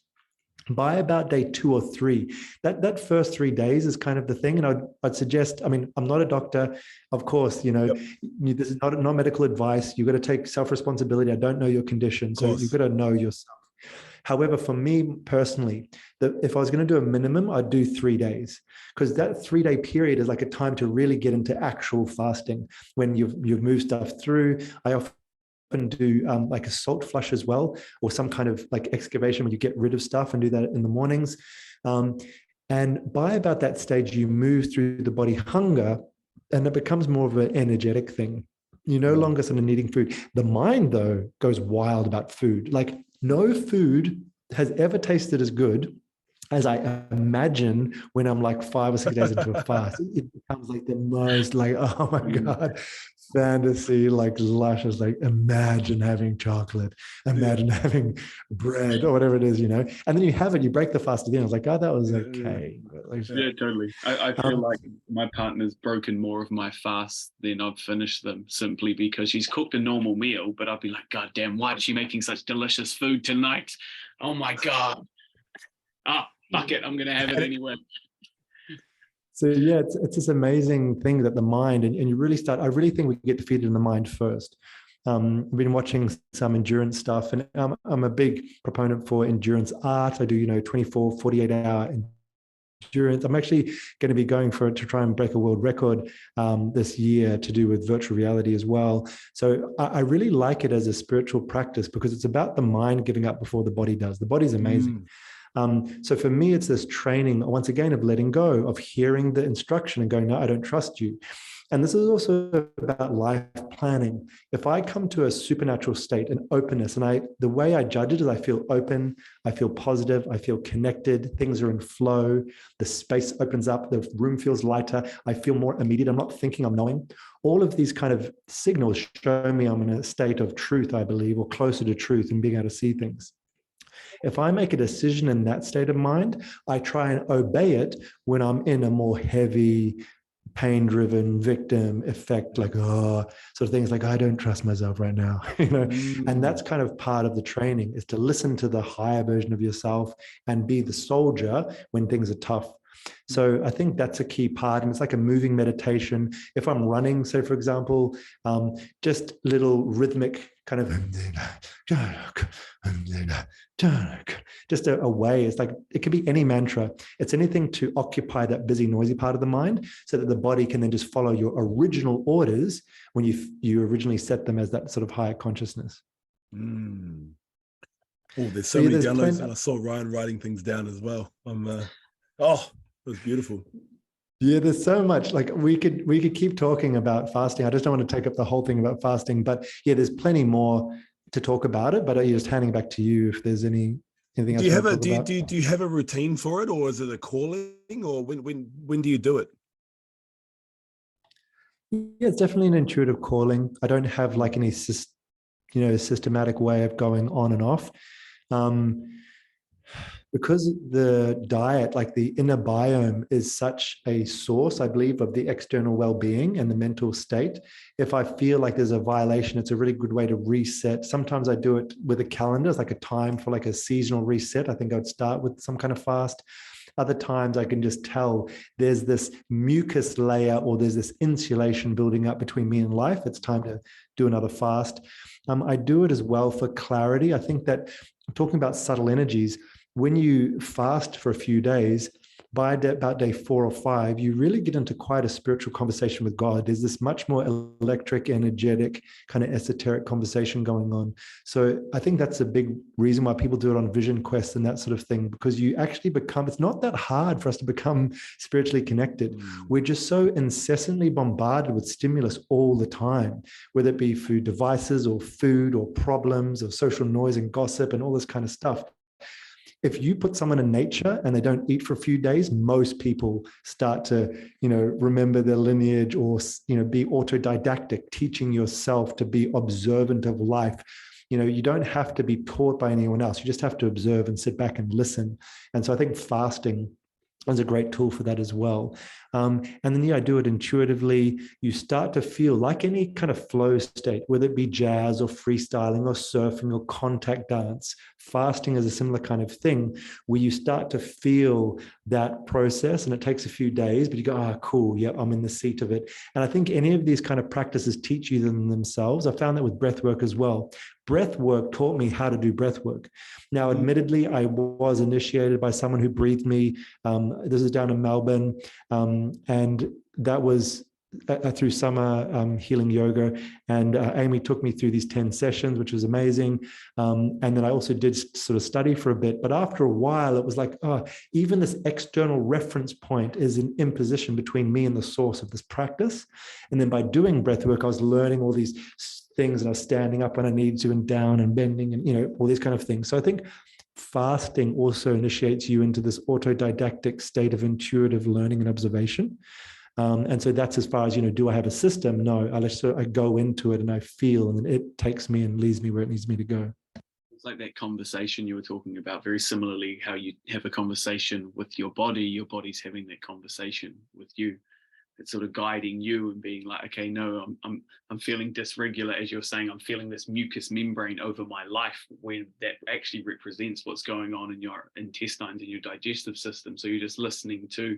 A: By about day 2 or 3, that first 3 days is kind of the thing. And I'd suggest, I'm not a doctor, of course, this is not medical advice. You've got to take self-responsibility. I don't know your condition. So you've got to know yourself. However, for me personally, if I was going to do a minimum, I'd do 3 days, because that 3-day period is like a time to really get into actual fasting. When you've moved stuff through, I often do like a salt flush as well, or some kind of like excavation when you get rid of stuff, and do that in the mornings. And by about that stage, you move through the body hunger, and it becomes more of an energetic thing. You're no longer sort of needing food. The mind, though, goes wild about food. Like no food has ever tasted as good as I imagine when I'm like 5 or 6 days into a fast. It becomes like the most like, oh my God, fantasy, like luscious, like imagine having chocolate, imagine having bread or whatever it is, and then you have it, you break the fast again. I was like, oh, that was okay.
B: Yeah, totally. I feel like my partner's broken more of my fasts than I've finished them, simply because she's cooked a normal meal, but I'll be like, God damn, why is she making such delicious food tonight? Oh my God. Fuck it, I'm going to have it anyway.
A: So yeah, it's this amazing thing that the mind, and you really I really think we get defeated in the mind first. I've been watching some endurance stuff, and I'm a big proponent for endurance art. I do, 24, 48-hour endurance. I'm actually going to be going to try and break a world record this year to do with virtual reality as well. So I really like it as a spiritual practice, because it's about the mind giving up before the body does. The body's amazing. So for me, it's this training, once again, of letting go, of hearing the instruction and going, no, I don't trust you. And this is also about life planning. If I come to a supernatural state, an openness, and the way I judge it is I feel open, I feel positive, I feel connected, things are in flow, the space opens up, the room feels lighter, I feel more immediate, I'm not thinking, I'm knowing. All of these kind of signals show me I'm in a state of truth, I believe, or closer to truth and being able to see things. If I make a decision in that state of mind, I try and obey it when I'm in a more heavy, pain-driven victim effect, like, oh, sort of things like, I don't trust myself right now, and that's kind of part of the training, is to listen to the higher version of yourself and be the soldier when things are tough. So I think that's a key part. And it's like a moving meditation. If I'm running, say, for example, just little rhythmic kind of just a way. It's like, it could be any mantra. It's anything to occupy that busy, noisy part of the mind so that the body can then just follow your original orders when you originally set them as that sort of higher consciousness.
C: Oh, there's so many downloads. And I saw Ryan writing things down as well. It was beautiful.
A: Yeah, there's so much. Like we could keep talking about fasting. I just don't want to take up the whole thing about fasting, but yeah, there's plenty more to talk about it. But just handing back to you if there's anything else.
C: Do you have a routine for it, or is it a calling, or when do you do it?
A: Yeah, it's definitely an intuitive calling. I don't have like any systematic way of going on and off. Because the diet, like the inner biome, is such a source, I believe, of the external well-being and the mental state. If I feel like there's a violation, it's a really good way to reset. Sometimes I do it with a calendar. It's like a time for like a seasonal reset. I think I would start with some kind of fast. Other times I can just tell there's this mucus layer or there's this insulation building up between me and life. It's time to do another fast. I do it as well for clarity. I think that talking about subtle energies, when you fast for a few days, by about day 4 or 5, you really get into quite a spiritual conversation with God. There's this much more electric, energetic, kind of esoteric conversation going on. So I think that's a big reason why people do it on vision quests and that sort of thing, because you actually become, it's not that hard for us to become spiritually connected. We're just so incessantly bombarded with stimulus all the time, whether it be through devices or food or problems or social noise and gossip and all this kind of stuff. If you put someone in nature and they don't eat for a few days, most people start to, remember their lineage or, be autodidactic, teaching yourself to be observant of life. You don't have to be taught by anyone else. You just have to observe and sit back and listen. And so I think fasting is a great tool for that as well. And then, I do it intuitively. You start to feel like any kind of flow state, whether it be jazz or freestyling or surfing or contact dance. Fasting is a similar kind of thing where you start to feel that process, and it takes a few days, but you go, cool, yeah, I'm in the seat of it. And I think any of these kind of practices teach you them themselves. I found that with breath work as well. Breath work taught me how to do breath work. Now, admittedly, I was initiated by someone who breathed me. This is down in Melbourne. And that was through summer healing yoga. And Amy took me through these 10 sessions, which was amazing. And then I also did sort of study for a bit. But after a while, it was like, even this external reference point is an imposition between me and the source of this practice. And then by doing breath work, I was learning all these things, and I was standing up when I needed to and down and bending and, all these kind of things. So I think fasting also initiates you into this autodidactic state of intuitive learning and observation. And so that's as far as, do I have a system? No, I go into it and I feel, and then it takes me and leads me where it needs me to go.
B: It's like that conversation you were talking about, very similarly, how you have a conversation with your body's having that conversation with you. It's sort of guiding you and being like, okay, no, I'm feeling dysregular, as you're saying, I'm feeling this mucous membrane over my life, when that actually represents what's going on in your intestines and your digestive system. So you're just listening to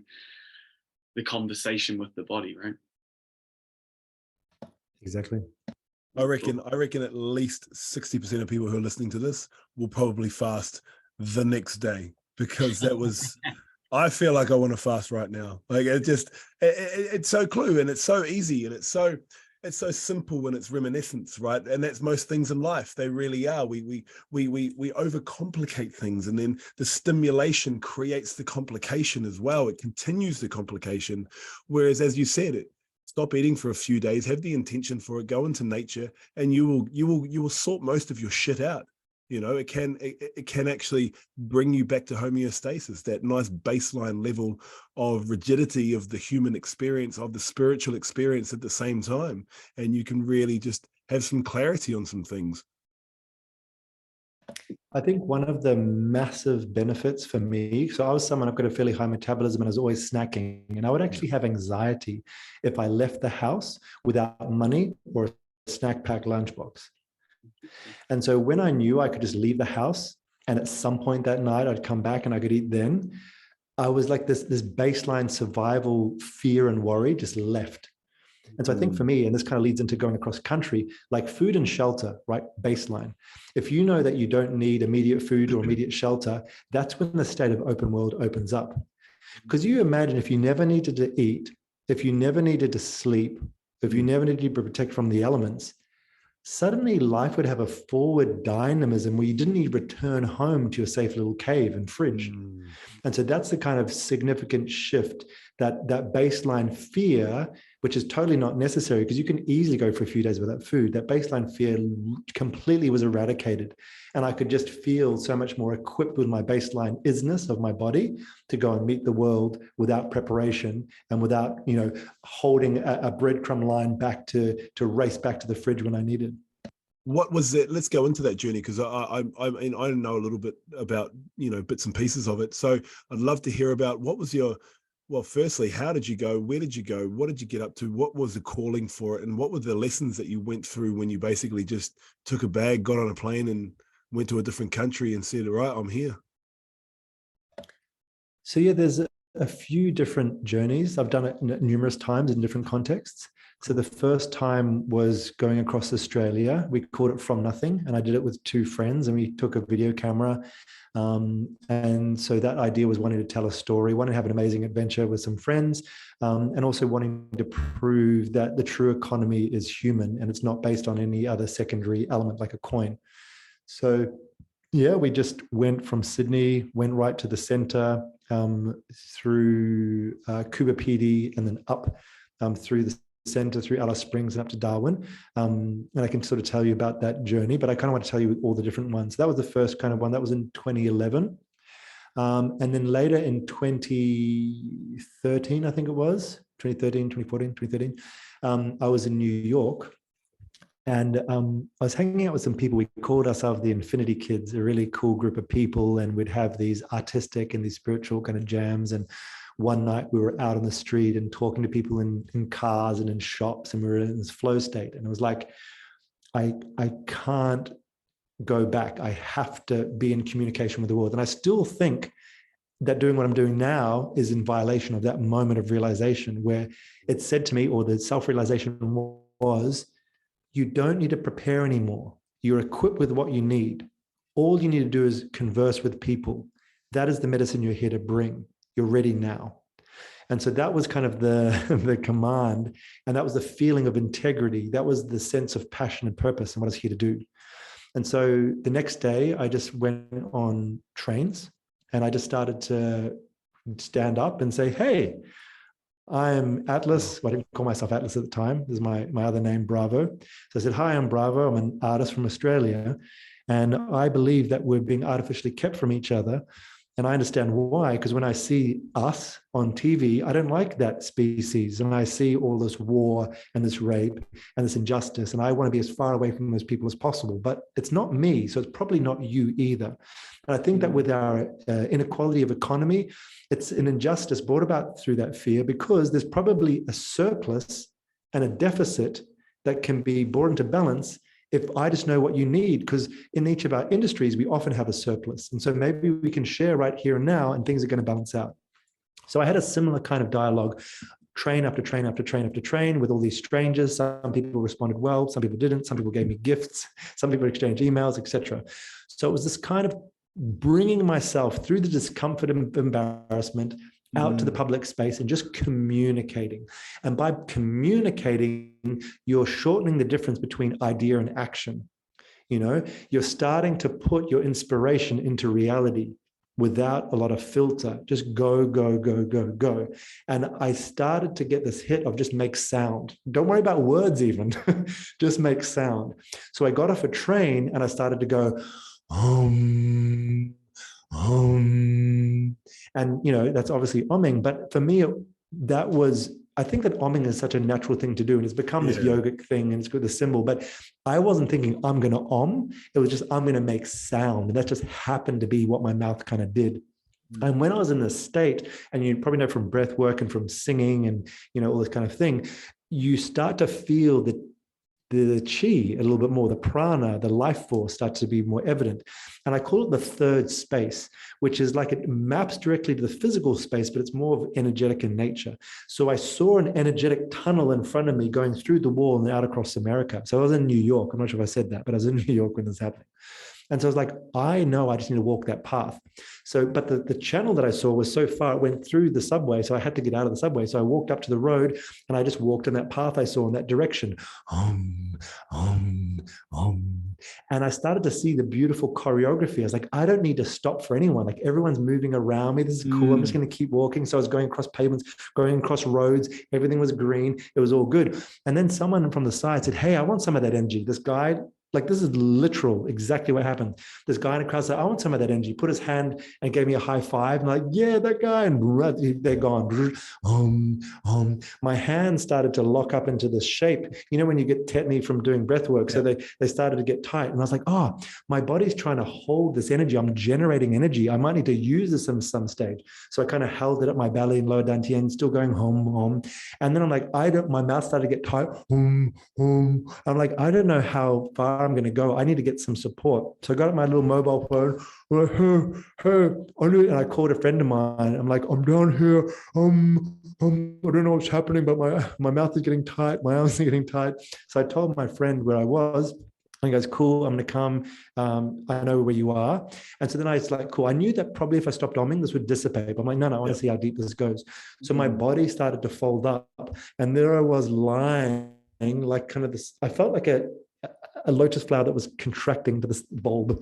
B: the conversation with the body, right?
A: Exactly.
C: I reckon at least 60% of people who are listening to this will probably fast the next day, because that was I feel like I want to fast right now. Like it's so clue, and it's so easy, and it's so simple when it's reminiscence, right? And that's most things in life. They really are. We overcomplicate things, and then the stimulation creates the complication as well. It continues the complication. Whereas, as you said, stop eating for a few days, have the intention for it, go into nature, and you will sort most of your shit out. You know, it can actually bring you back to homeostasis, that nice baseline level of rigidity of the human experience, of the spiritual experience at the same time. And you can really just have some clarity on some things.
A: I think one of the massive benefits for me, so I was someone, I've got a fairly high metabolism and I was always snacking, and I would actually have anxiety if I left the house without money or a snack pack lunchbox. And so when I knew I could just leave the house and at some point that night I'd come back and I could eat then, I was like this baseline survival fear and worry just left. And so I think for me, and this kind of leads into going across country, like food and shelter, right? Baseline. If you know that you don't need immediate food or immediate shelter, that's when the state of open world opens up. Because you imagine if you never needed to eat, if you never needed to sleep, if you never needed to be protected from the elements, suddenly life would have a forward dynamism where you didn't need to return home to your safe little cave and fridge. And so that's the kind of significant shift, that baseline fear, which is totally not necessary because you can easily go for a few days without food. That baseline fear completely was eradicated. And I could just feel so much more equipped with my baseline isness of my body to go and meet the world without preparation and without, holding a breadcrumb line back to race back to the fridge when I needed.
C: What was it? Let's go into that journey, because I know a little bit about, bits and pieces of it. So I'd love to hear about what was firstly, how did you go? Where did you go? What did you get up to? What was the calling for it? And what were the lessons that you went through when you basically just took a bag, got on a plane and went to a different country and said, all right, I'm here?
A: So yeah, there's a few different journeys. I've done it numerous times in different contexts. So the first time was going across Australia. We called it From Nothing, and I did it with two friends, and we took a video camera. And so that idea was wanting to tell a story, wanting to have an amazing adventure with some friends, and also wanting to prove that the true economy is human and it's not based on any other secondary element like a coin. So yeah, we just went from Sydney, went right to the center, through Coober PD, and then up through the center, through Alice Springs and up to Darwin. And I can sort of tell you about that journey, but I kind of want to tell you all the different ones. So that was the first kind of one. That was in 2011. And then later in 2013, I think it was, 2013, 2014, 2013, I was in New York. And I was hanging out with some people. We called ourselves the Infinity Kids, a really cool group of people. And we'd have these artistic and these spiritual kind of jams. And one night we were out on the street and talking to people in cars and in shops, and we were in this flow state. And it was like, I can't go back. I have to be in communication with the world. And I still think that doing what I'm doing now is in violation of that moment of realization, where it said to me, or the self-realization was, you don't need to prepare anymore. You're equipped with what you need. All you need to do is converse with people. That is the medicine you're here to bring. You're ready now. And so that was kind of the command. And that was the feeling of integrity. That was the sense of passion and purpose and what I was here to do. And so the next day, I just went on trains and I just started to stand up and say, hey, I'm Atlas. Well, I didn't call myself Atlas at the time. This is my other name, Bravo. So I said, hi, I'm Bravo. I'm an artist from Australia. And I believe that we're being artificially kept from each other. And I understand why, because when I see us on TV, I don't like that species. And I see all this war and this rape and this injustice. And I want to be as far away from those people as possible. But it's not me. So it's probably not you either. And I think that with our inequality of economy, it's an injustice brought about through that fear, because there's probably a surplus and a deficit that can be brought into balance if I just know what you need, because in each of our industries, we often have a surplus. And so maybe we can share right here and now, and things are going to balance out. So I had a similar kind of dialogue, train after train after train after train, with all these strangers. Some people responded well, some people didn't. Some people gave me gifts, some people exchanged emails, etc. So it was this kind of bringing myself through the discomfort and embarrassment out to the public space and just communicating. And by communicating, you're shortening the difference between idea and action. You're starting to put your inspiration into reality. without a lot of filter, just go, go, go, go, go. And I started to get this hit of just make sound. Don't worry about words even, just make sound. So I got off a train and I started to go, and that's obviously umming, but for me, that was, I think that umming is such a natural thing to do, and it's become this yogic thing, and it's got the symbol, but I wasn't thinking I'm going to it was just, I'm going to make sound. And that just happened to be what my mouth kind of did. And when I was in this state, and you probably know from breath work and from singing and, all this kind of thing, you start to feel the chi a little bit more, the prana, the life force starts to be more evident. And I call it the third space, which is like it maps directly to the physical space, but it's more of energetic in nature. So I saw an energetic tunnel in front of me going through the wall and out across America. So I was in New York. I'm not sure if I said that, but I was in New York when this happened. And so I was like, I know I just need to walk that path. So, but the channel that I saw was so far, it went through the subway. So I had to get out of the subway. So I walked up to the road and I just walked in that path I saw in that direction. And I started to see the beautiful choreography. I was like, I don't need to stop for anyone. Like everyone's moving around me. This is cool. I'm just going to keep walking. So I was going across pavements, going across roads. Everything was green. It was all good. And then someone from the side said, hey, I want some of that energy. This guy, like this is literal, exactly what happened. This guy in the crowd said, I want some of that energy. Put his hand and gave me a high five. And I'm like, yeah, that guy. And they're gone. My hand started to lock up into this shape. When you get tetany from doing breath work. So they started to get tight. And I was like, oh, my body's trying to hold this energy. I'm generating energy. I might need to use this in some stage. So I kind of held it at my belly and lower dantian, still going home. And then I'm like, my mouth started to get tight. I'm like, I don't know how far I'm going to go. I need to get some support. So I got my little mobile phone. And I called a friend of mine. I'm like, I'm down here. I don't know what's happening, but my mouth is getting tight. My arms are getting tight. So I told my friend where I was. And he goes, cool, I'm going to come. I know where you are. And so then I was like, cool. I knew that probably if I stopped umming, this would dissipate. But I'm like, no, I want to see how deep this goes. So my body started to fold up. And there I was lying like kind of this, I felt like a lotus flower that was contracting to this bulb.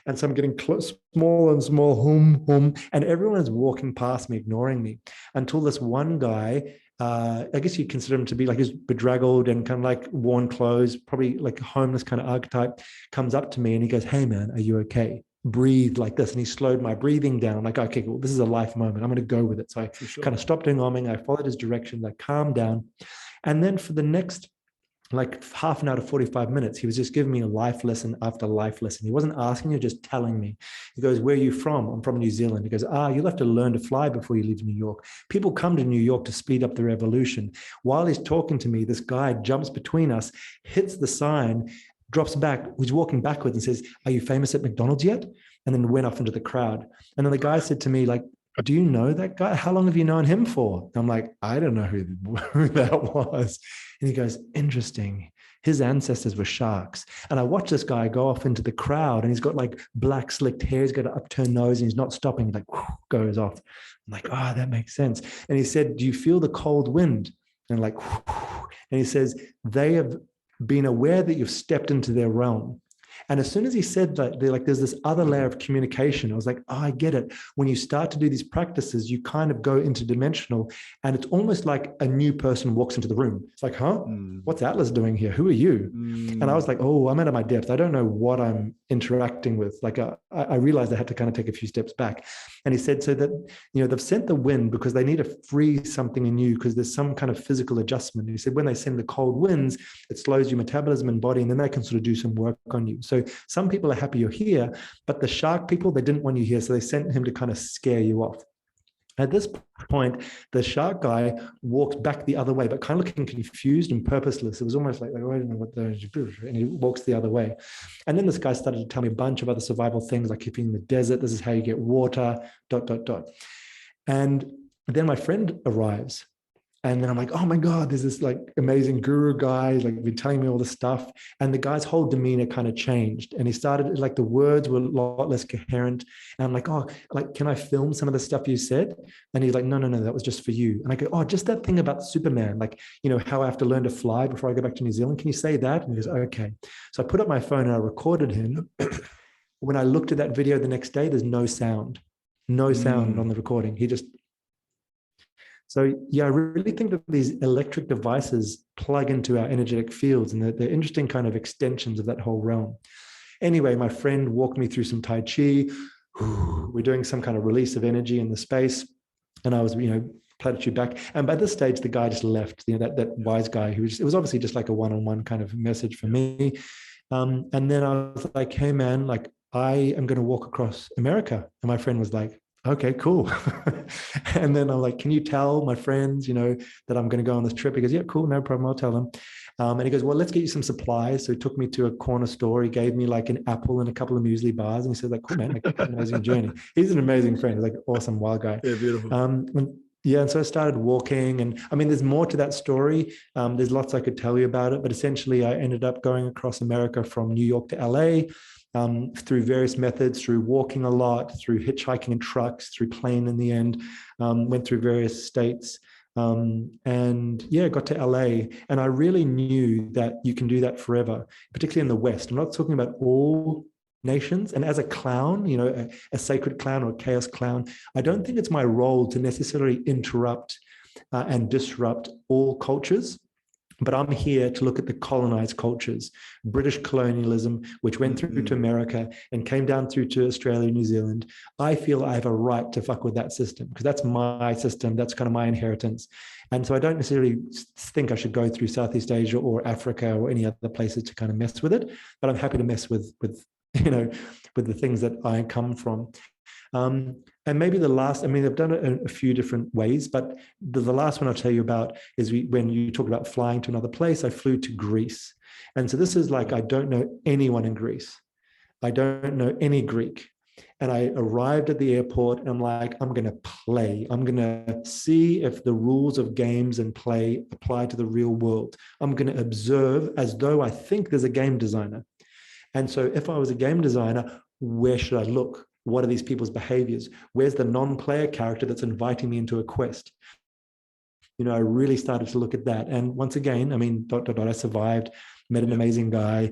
A: And so I'm getting smaller and smaller, and everyone's walking past me, ignoring me, until this one guy, I guess you'd consider him to be like he's bedraggled and kind of like worn clothes, probably like a homeless kind of archetype, comes up to me and he goes, hey man, are you okay? Breathe like this. And he slowed my breathing down. I'm like, okay, cool. This is a life moment. I'm going to go with it. So I kind of stopped doing umming. I followed his directions. I calmed down. And then for the next like half an hour to 45 minutes, he was just giving me a life lesson after life lesson. He wasn't asking, he was just telling me. He goes, where are you from? I'm from New Zealand. He goes, you'll have to learn to fly before you leave New York. People come to New York to speed up the revolution. While he's talking to me, this guy jumps between us, hits the sign, drops back, he's walking backwards and says, are you famous at McDonald's yet? And then went off into the crowd. And then the guy said to me, like, do you know that guy? How long have you known him for? I'm like, I don't know who that was. And he goes, interesting. His ancestors were sharks. And I watched this guy go off into the crowd and he's got like black slicked hair. He's got an upturned nose and he's not stopping. He like goes off. I'm like, that makes sense. And he said, do you feel the cold wind? And like, and he says, they have been aware that you've stepped into their realm. And as soon as he said that, there's this other layer of communication. I was like, I get it. When you start to do these practices, you kind of go interdimensional, and it's almost like a new person walks into the room. It's like, what's Atlas doing here? Who are you? And I was like, I'm out of my depth. I don't know what I'm interacting with. Like, I realized I had to kind of take a few steps back. And he said, so that, they've sent the wind because they need to free something in you because there's some kind of physical adjustment. And he said, when they send the cold winds, it slows your metabolism and body, and then they can sort of do some work on you. So some people are happy you're here, but the shark people, they didn't want you here. So they sent him to kind of scare you off. At this point, the shark guy walked back the other way, but kind of looking confused and purposeless. It was almost like, I don't know what they're doing. And he walks the other way. And then this guy started to tell me a bunch of other survival things, like if you're in the desert, this is how you get water, ... And then my friend arrives. And then I'm like, oh my God, there's this like amazing guru guy, like been telling me all this stuff. And the guy's whole demeanor kind of changed. And he started, like the words were a lot less coherent. And I'm like, can I film some of the stuff you said? And he's like, no, that was just for you. And I go, just that thing about Superman, like, how I have to learn to fly before I go back to New Zealand. Can you say that? And he goes, okay. So I put up my phone and I recorded him. When I looked at that video the next day, there's no sound. no sound on the recording. So yeah, I really think that these electric devices plug into our energetic fields, and they're interesting kind of extensions of that whole realm. Anyway, my friend walked me through some Tai Chi. We're doing some kind of release of energy in the space. And I was, platitude back. And by this stage, the guy just left, that wise guy it was obviously just like a one-on-one kind of message for me. And then I was like, hey man, like I am going to walk across America. And my friend was like, okay, cool. And then I'm like, can you tell my friends, that I'm going to go on this trip? He goes, yeah, cool, no problem. I'll tell them. And he goes, well, let's get you some supplies. So he took me to a corner store. He gave me like an apple and a couple of muesli bars. And he said, like, cool, man, like, amazing journey. He's an amazing friend. He's like awesome, wild guy.
C: Yeah, beautiful.
A: And so I started walking, and I mean, there's more to that story. There's lots I could tell you about it, but essentially I ended up going across America from New York to LA through various methods, through walking a lot, through hitchhiking in trucks, through plane in the end, went through various states. And yeah, got to LA, and I really knew that you can do that forever, particularly in the West. I'm not talking about all nations. And as a clown, a sacred clown or a chaos clown, I don't think it's my role to necessarily interrupt and disrupt all cultures. But I'm here to look at the colonized cultures, British colonialism, which went through to America and came down through to Australia, New Zealand. I feel I have a right to fuck with that system because that's my system. That's kind of my inheritance. And so I don't necessarily think I should go through Southeast Asia or Africa or any other places to kind of mess with it. But I'm happy to mess with the things that I come from. And maybe the last, I've done it a few different ways, but the last one I'll tell you about is when you talk about flying to another place, I flew to Greece. And so this is like, I don't know anyone in Greece. I don't know any Greek. And I arrived at the airport and I'm like, I'm going to play. I'm going to see if the rules of games and play apply to the real world. I'm going to observe as though I think there's a game designer. And so if I was a game designer, where should I look? What are these people's behaviors? Where's the non-player character that's inviting me into a quest? I really started to look at that. And once again, I survived, met an amazing guy.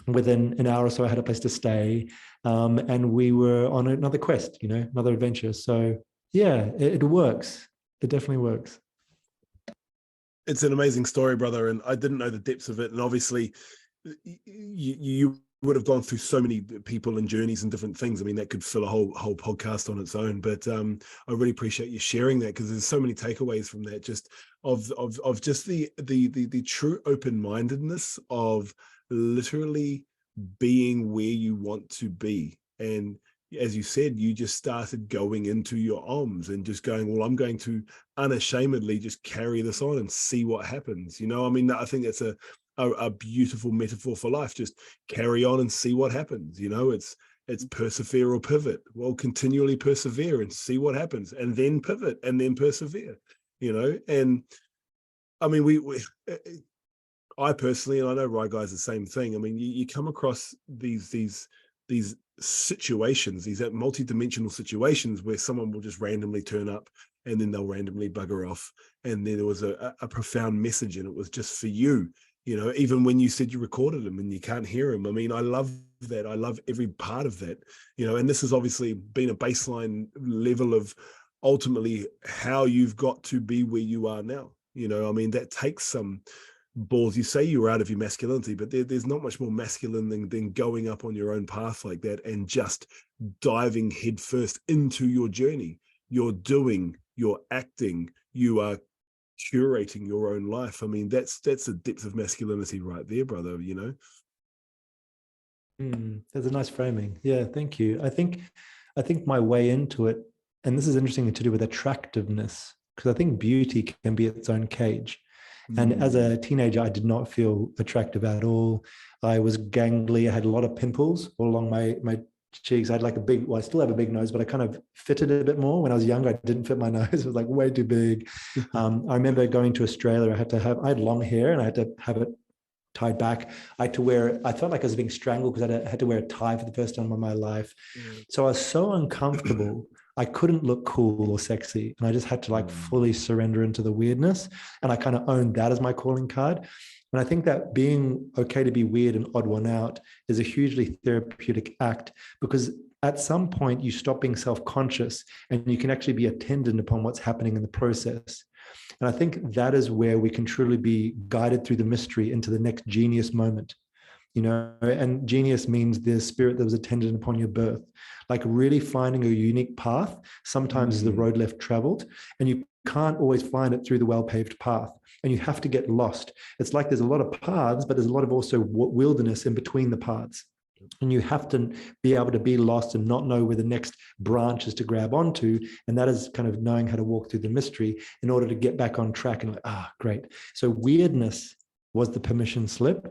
A: Within an hour or so, I had a place to stay. And we were on another quest, another adventure. So yeah, it works. It definitely works.
C: It's an amazing story, brother. And I didn't know the depths of it. And obviously you would have gone through so many people and journeys and different things. That could fill a whole podcast on its own. But I really appreciate you sharing that because there's so many takeaways from that, just of just the true open-mindedness of literally being where you want to be. And as you said, you just started going into your arms and just going, well, I'm going to unashamedly just carry this on and see what happens. I think that's a beautiful metaphor for life. Just carry on and see what happens. It's persevere or pivot. Well, continually persevere and see what happens, and then pivot and then persevere. And I personally, and I know Right Guy's the same thing. You come across these situations, these multi-dimensional situations where someone will just randomly turn up and then they'll randomly bugger off, and then there was a profound message, and it was just for you. Even when you said you recorded them and you can't hear them. I love that. I love every part of that, and this has obviously been a baseline level of ultimately how you've got to be where you are now. That takes some balls. You say you were out of your masculinity, but there's not much more masculine than going up on your own path like that and just diving headfirst into your journey. You're doing, you're acting, you are curating your own life. That's a depth of masculinity right there, brother.
A: That's a nice framing. Yeah, thank you. I think my way into it, and this is interesting to do with attractiveness, because I think beauty can be its own cage. And as a teenager, I did not feel attractive at all. I was gangly. I had a lot of pimples all along my cheeks. I had I still have a big nose, but I kind of fitted it a bit more. When I was younger, I didn't fit my nose. It was like way too big. I remember going to Australia. I had long hair and I had to have it tied back. I felt like I was being strangled because I had to wear a tie for the first time in my life. So I was so uncomfortable. I couldn't look cool or sexy. And I just had to fully surrender into the weirdness. And I kind of owned that as my calling card. And I think that being okay to be weird and odd one out is a hugely therapeutic act, because at some point you stop being self-conscious and you can actually be attendant upon what's happening in the process. And I think that is where we can truly be guided through the mystery into the next genius moment. And genius means the spirit that was attendant upon your birth, like really finding a unique path. Sometimes is the road left traveled, and you can't always find it through the well-paved path, and you have to get lost. It's like there's a lot of paths, but there's a lot of also wilderness in between the paths. And you have to be able to be lost and not know where the next branch is to grab onto. And that is kind of knowing how to walk through the mystery in order to get back on track. And great. So weirdness was the permission slip.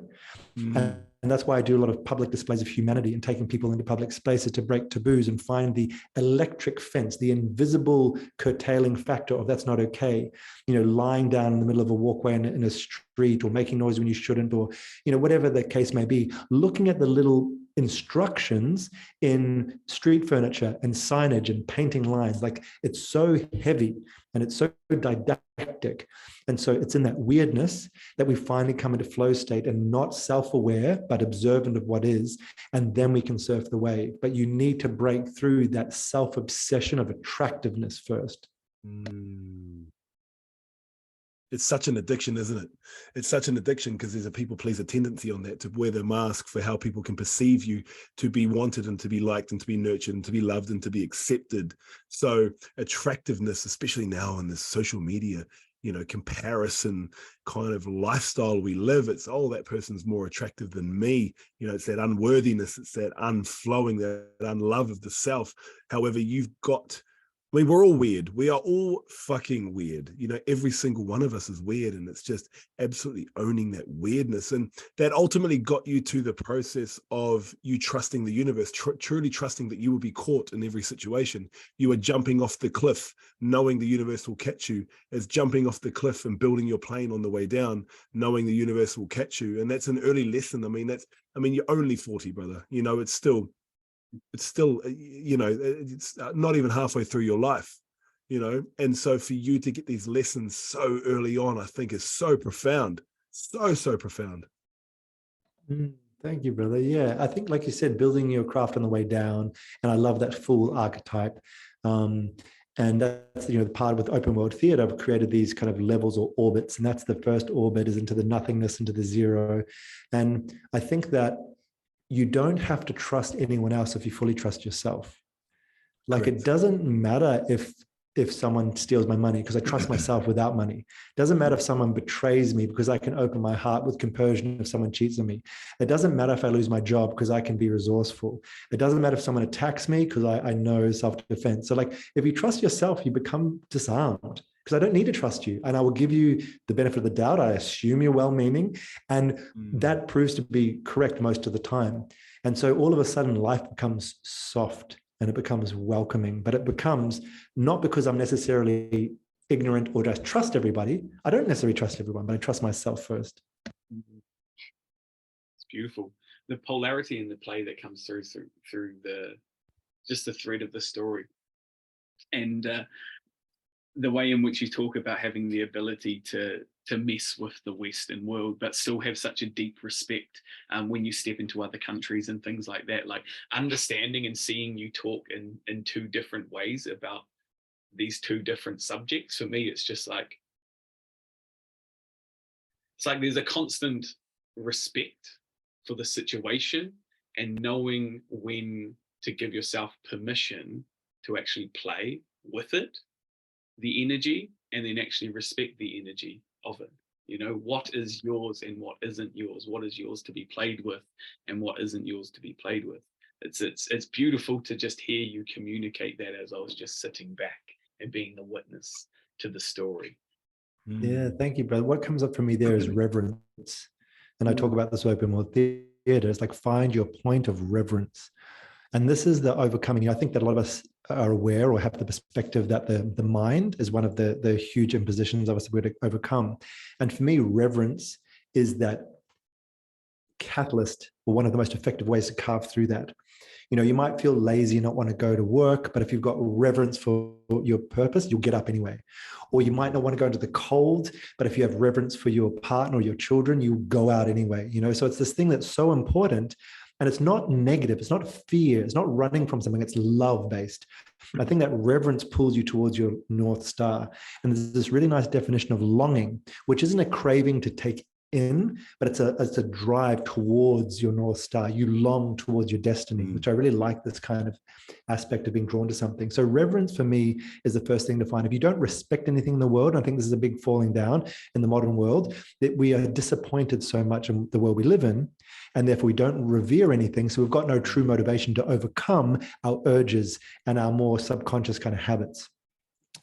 A: And that's why I do a lot of public displays of humanity and taking people into public spaces to break taboos and find the electric fence, the invisible curtailing factor of that's not okay. Lying down in the middle of a walkway in a street, or making noise when you shouldn't, or, whatever the case may be, looking at the little instructions in street furniture and signage and painting lines. Like, it's so heavy and it's so didactic. And so it's in that weirdness that we finally come into flow state, and not self-aware, but observant of what is. And then we can surf the wave. But you need to break through that self-obsession of attractiveness first.
C: It's such an addiction, isn't it? It's such an addiction because there's a people pleaser tendency on that, to wear the mask for how people can perceive you, to be wanted and to be liked and to be nurtured and to be loved and to be accepted. So attractiveness, especially now in this social media, comparison kind of lifestyle we live, it's, that person's more attractive than me. It's that unworthiness, it's that unflowing, that unlove of the self. However, we're all weird. We are all fucking weird. Every single one of us is weird, and it's just absolutely owning that weirdness. And that ultimately got you to the process of you trusting the universe, truly trusting that you will be caught in every situation. You are jumping off the cliff, knowing the universe will catch you, as jumping off the cliff and building your plane on the way down, knowing the universe will catch you. And that's an early lesson. You're only 40, brother. It's still, it's not even halfway through your life, and so for you to get these lessons so early on, I think is so profound, so profound.
A: Thank you, brother. Yeah, I think, like you said, building your craft on the way down, and I love that full archetype. And that's, the part with open world theater, I've created these kind of levels or orbits, and that's the first orbit is into the nothingness, into the zero. And I think that you don't have to trust anyone else if you fully trust yourself. Like, Correct. It doesn't matter if someone steals my money, because I trust myself without money. It doesn't matter if someone betrays me, because I can open my heart with compersion if someone cheats on me. It doesn't matter if I lose my job, because I can be resourceful. It doesn't matter if someone attacks me, because I know self-defense. So like, if you trust yourself, you become disarmed, because I don't need to trust you, and I will give you the benefit of the doubt. I assume you're well-meaning, and that proves to be correct most of the time. And so all of a sudden life becomes soft and it becomes welcoming, but it becomes not because I'm necessarily ignorant or just trust everybody. I don't necessarily trust everyone, but I trust myself first.
B: It's beautiful. The polarity in the play that comes through the thread of the story, and the way in which you talk about having the ability to mess with the Western world, but still have such a deep respect when you step into other countries and things like that. Like, understanding and seeing you talk in two different ways about these two different subjects, for me, it's just like, there's a constant respect for the situation and knowing when to give yourself permission to actually play with it, the energy, and then actually respect the energy of it. What is yours and what isn't yours, what is yours to be played with and what isn't yours to be played with. It's beautiful to just hear you communicate that as I was just sitting back and being the witness to the story.
A: Yeah, thank you, brother. What comes up for me there is reverence. And I talk about this open world theater. It's like, find your point of reverence. And this is the overcoming. I think that a lot of us are aware or have the perspective that the mind is one of the huge impositions of us we're to overcome. And for me, reverence is that catalyst, or one of the most effective ways to carve through that. You might feel lazy, not want to go to work, but if you've got reverence for your purpose, you'll get up anyway. Or you might not want to go into the cold, but if you have reverence for your partner or your children, you go out anyway. So it's this thing that's so important And it's not negative, it's not fear, it's not running from something, it's love based. I think that reverence pulls you towards your North Star. And there's this really nice definition of longing, which isn't a craving to take in, but it's a drive towards your North Star. You long towards your destiny, which I really like, this kind of aspect of being drawn to something. So reverence for me is the first thing to find. If you don't respect anything in the world, and I think this is a big falling down in the modern world, that we are disappointed so much in the world we live in, and therefore we don't revere anything. So we've got no true motivation to overcome our urges and our more subconscious kind of habits.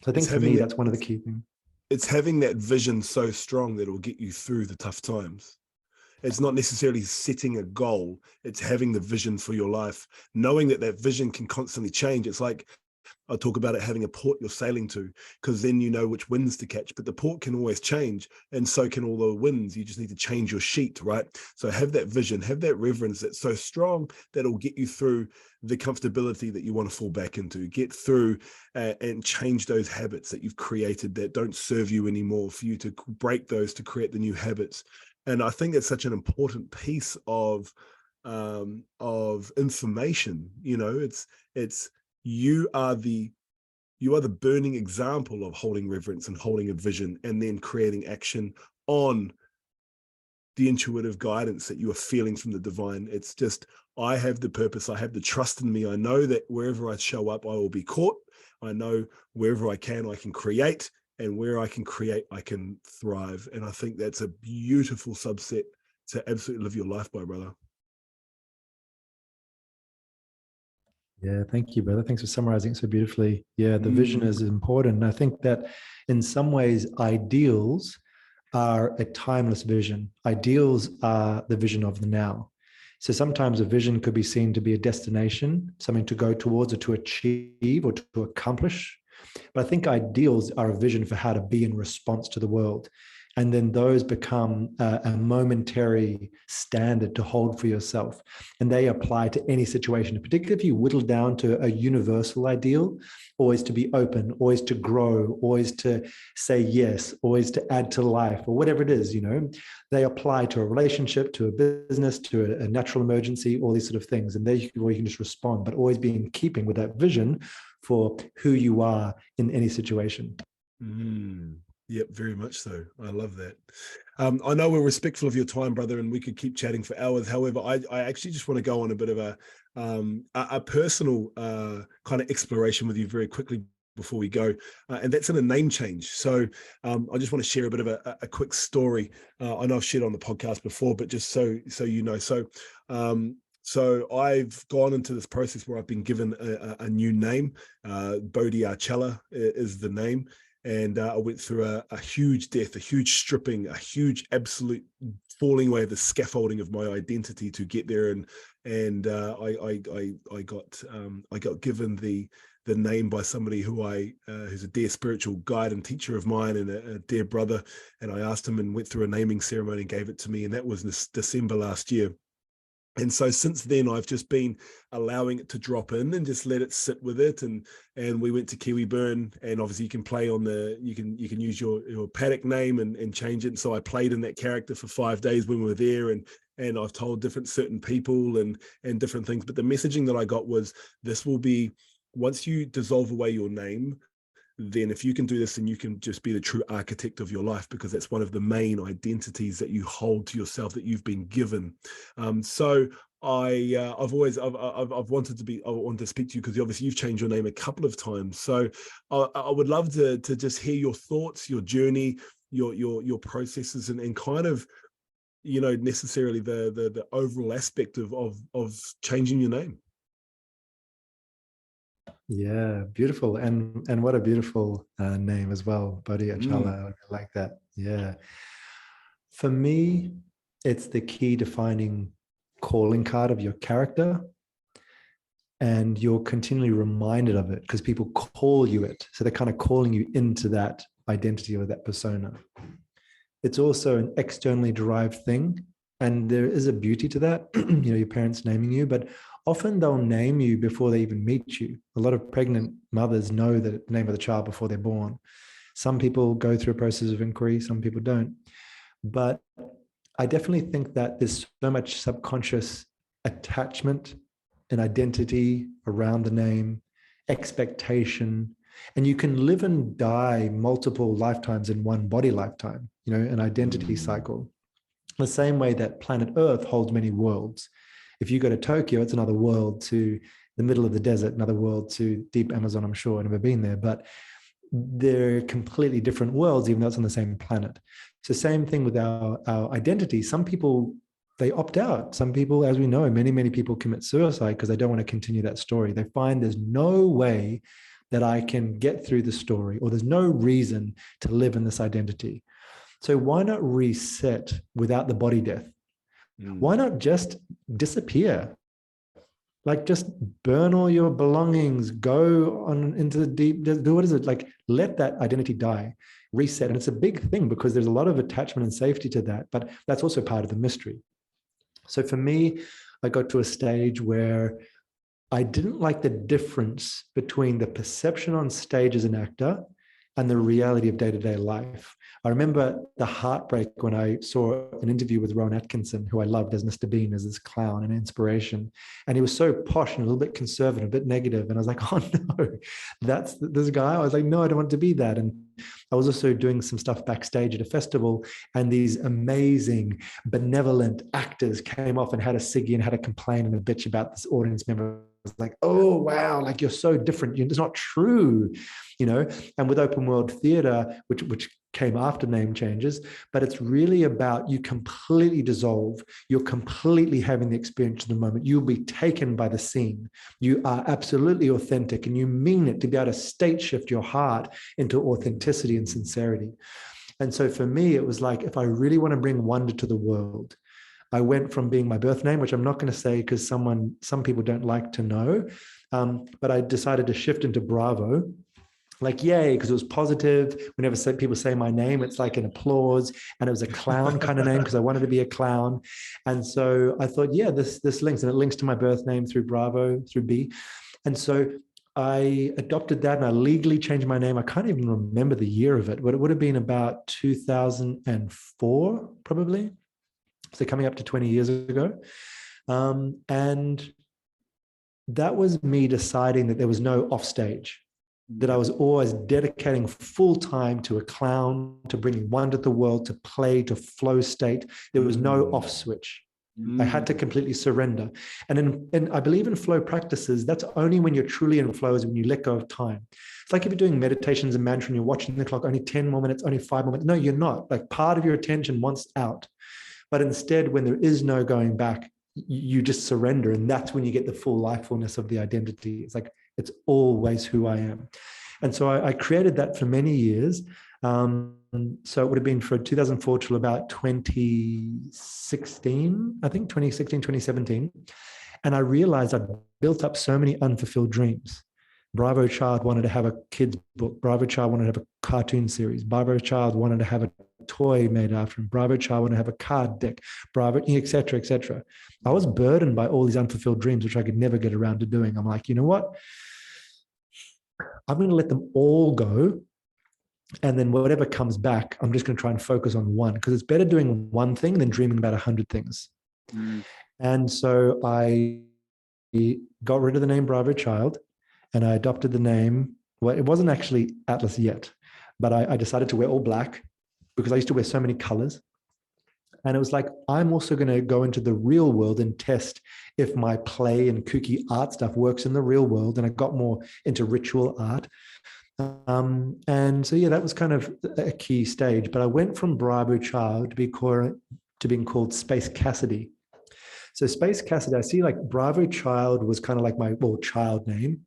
A: So I think for me, that's one of the key things.
C: It's having that vision so strong that it will get you through the tough times. It's not necessarily setting a goal. It's having the vision for your life, knowing that that vision can constantly change. It's like, I talk about it having a port you're sailing to, because then you know which winds to catch, but the port can always change, and so can all the winds. You just need to change your sheet, right? So have that vision, have that reverence that's so strong that it'll get you through the comfortability that you want to fall back into, get through and change those habits that you've created that don't serve you anymore, for you to break those to create the new habits. And I think that's such an important piece of information. You know, it's you are the burning example of holding reverence and holding a vision, and then creating action on the intuitive guidance that you are feeling from the divine. It's just, I have the purpose, I have the trust in me. I know that wherever I show up, I will be caught. I know wherever I can create, and where I can create, I can thrive. And I think that's a beautiful subset to absolutely live your life by, brother.
A: Yeah, thank you, brother. Thanks for summarizing it so beautifully. Yeah, the vision is important. And I think that in some ways, ideals are a timeless vision. Ideals are the vision of the now. So sometimes a vision could be seen to be a destination, something to go towards or to achieve or to accomplish. But I think ideals are a vision for how to be in response to the world. And then those become a momentary standard to hold for yourself. And they apply to any situation, particularly if you whittle down to a universal ideal, always to be open, always to grow, always to say yes, always to add to life, or whatever it is, you know, they apply to a relationship, to a business, to a natural emergency, all these sort of things. And there you can just respond, but always be in keeping with that vision for who you are in any situation.
C: Yep, very much so. I love that. I know we're respectful of your time, brother, and we could keep chatting for hours. However, I actually just want to go on a bit of a personal kind of exploration with you very quickly before we go, and that's in a name change. So I just want to share a bit of a quick story. I know I've shared on the podcast before, but just so you know. So I've gone into this process where I've been given a new name. Bodhi Archella is the name. And I went through a huge death, a huge stripping, a huge absolute falling away of the scaffolding of my identity to get there. And I got given the name by somebody who's a dear spiritual guide and teacher of mine, and a dear brother. And I asked him, and went through a naming ceremony and gave it to me. And that was this December last year. And so since then, I've just been allowing it to drop in and just let it sit with it. And we went to Kiwi Burn, and obviously you can play on you can use your paddock name and change it. And so I played in that character for 5 days when we were there, and I've told certain people and different things. But the messaging that I got was, this will be, once you dissolve away your name, then if you can do this, then you can just be the true architect of your life, because that's one of the main identities that you hold to yourself, that you've been given. So I've wanted to speak to you, because obviously you've changed your name a couple of times. So I would love to just hear your thoughts, your journey, your processes, and kind of, you know, necessarily the overall aspect of changing your name.
A: Yeah, beautiful. And what a beautiful name as well, Bodhi Archella. I like that. Yeah. For me, it's the key defining calling card of your character. And you're continually reminded of it because people call you it. So they're kind of calling you into that identity or that persona. It's also an externally derived thing. And there is a beauty to that, you know, your parents naming you, but often they'll name you before they even meet you. A lot of pregnant mothers know the name of the child before they're born. Some people go through a process of inquiry, some people don't. But I definitely think that there's so much subconscious attachment, an identity around the name, expectation, and you can live and die multiple lifetimes in one body lifetime, an identity cycle. The same way that planet Earth holds many worlds. If you go to Tokyo, it's another world to the middle of the desert, another world to deep Amazon, I'm sure. I've never been there, but they're completely different worlds, even though it's on the same planet. So same thing with our identity. Some people, they opt out. Some people, as we know, many people commit suicide because they don't want to continue that story. They find there's no way that I can get through the story, or there's no reason to live in this identity. So why not reset without the body death? Why not just disappear? Like, just burn all your belongings, go on into the deep, what is it? Like, let that identity die, reset. And it's a big thing because there's a lot of attachment and safety to that, but that's also part of the mystery. So for me, I got to a stage where I didn't like the difference between the perception on stage as an actor and the reality of day-to-day life. I remember the heartbreak when I saw an interview with Rowan Atkinson, who I loved as Mr. Bean, as this clown and inspiration. And he was so posh and a little bit conservative, a bit negative. And I was like, oh no, that's this guy. I was like, no, I don't want to be that. And I was also doing some stuff backstage at a festival, and these amazing, benevolent actors came off and had a ciggy and had a complaint and a bitch about this audience member. I was like, oh, wow, like, you're so different. It's not true, And with open world theater, which came after name changes, but it's really about you completely dissolve. You're completely having the experience of the moment. You'll be taken by the scene. You are absolutely authentic, and you mean it to be able to state shift your heart into authenticity and sincerity. And so for me, it was like, if I really want to bring wonder to the world, I went from being my birth name, which I'm not going to say because some people don't like to know, but I decided to shift into Bravo. Like, yay, because it was positive. Whenever people say my name, it's like an applause, and it was a clown kind of name because I wanted to be a clown. And so I thought, yeah, this links, and it links to my birth name through Bravo, through B. And so I adopted that, and I legally changed my name. I can't even remember the year of it, but it would have been about 2004, probably. So coming up to 20 years ago. And that was me deciding that there was no offstage, that I was always dedicating full time to a clown, to bringing wonder to the world, to play, to flow state. There was no off switch. I had to completely surrender. And I believe in flow practices, that's only when you're truly in flow, is when you let go of time. It's like if you're doing meditations and mantra and you're watching the clock, only 10 more minutes, only 5 more minutes. No, you're not. Like, part of your attention wants out. But instead, when there is no going back, you just surrender. And that's when you get the full lifefulness of the identity. It's like, it's always who I am. And so I created that for many years. So it would have been for 2004 till about 2016, I think 2016, 2017. And I realized I'd built up so many unfulfilled dreams. Bravo Child wanted to have a kid's book. Bravo Child wanted to have a cartoon series. Bravo Child wanted to have a toy made after him. Bravo Child wanted to have a card deck. Bravo, et cetera, et cetera. I was burdened by all these unfulfilled dreams, which I could never get around to doing. I'm like, you know what? I'm going to let them all go. And then whatever comes back, I'm just going to try and focus on one, because it's better doing one thing than dreaming about 100 things. And so I got rid of the name Bravo Child, and I adopted the name. Well, it wasn't actually Atlas yet, but I decided to wear all black because I used to wear so many colors. And it was like, I'm also going to go into the real world and test if my play and kooky art stuff works in the real world. And I got more into ritual art. And so, yeah, that was kind of a key stage. But I went from Bravo Child to being called Space Cassidy. So Space Cassidy, I see, like, Bravo Child was kind of like my child name.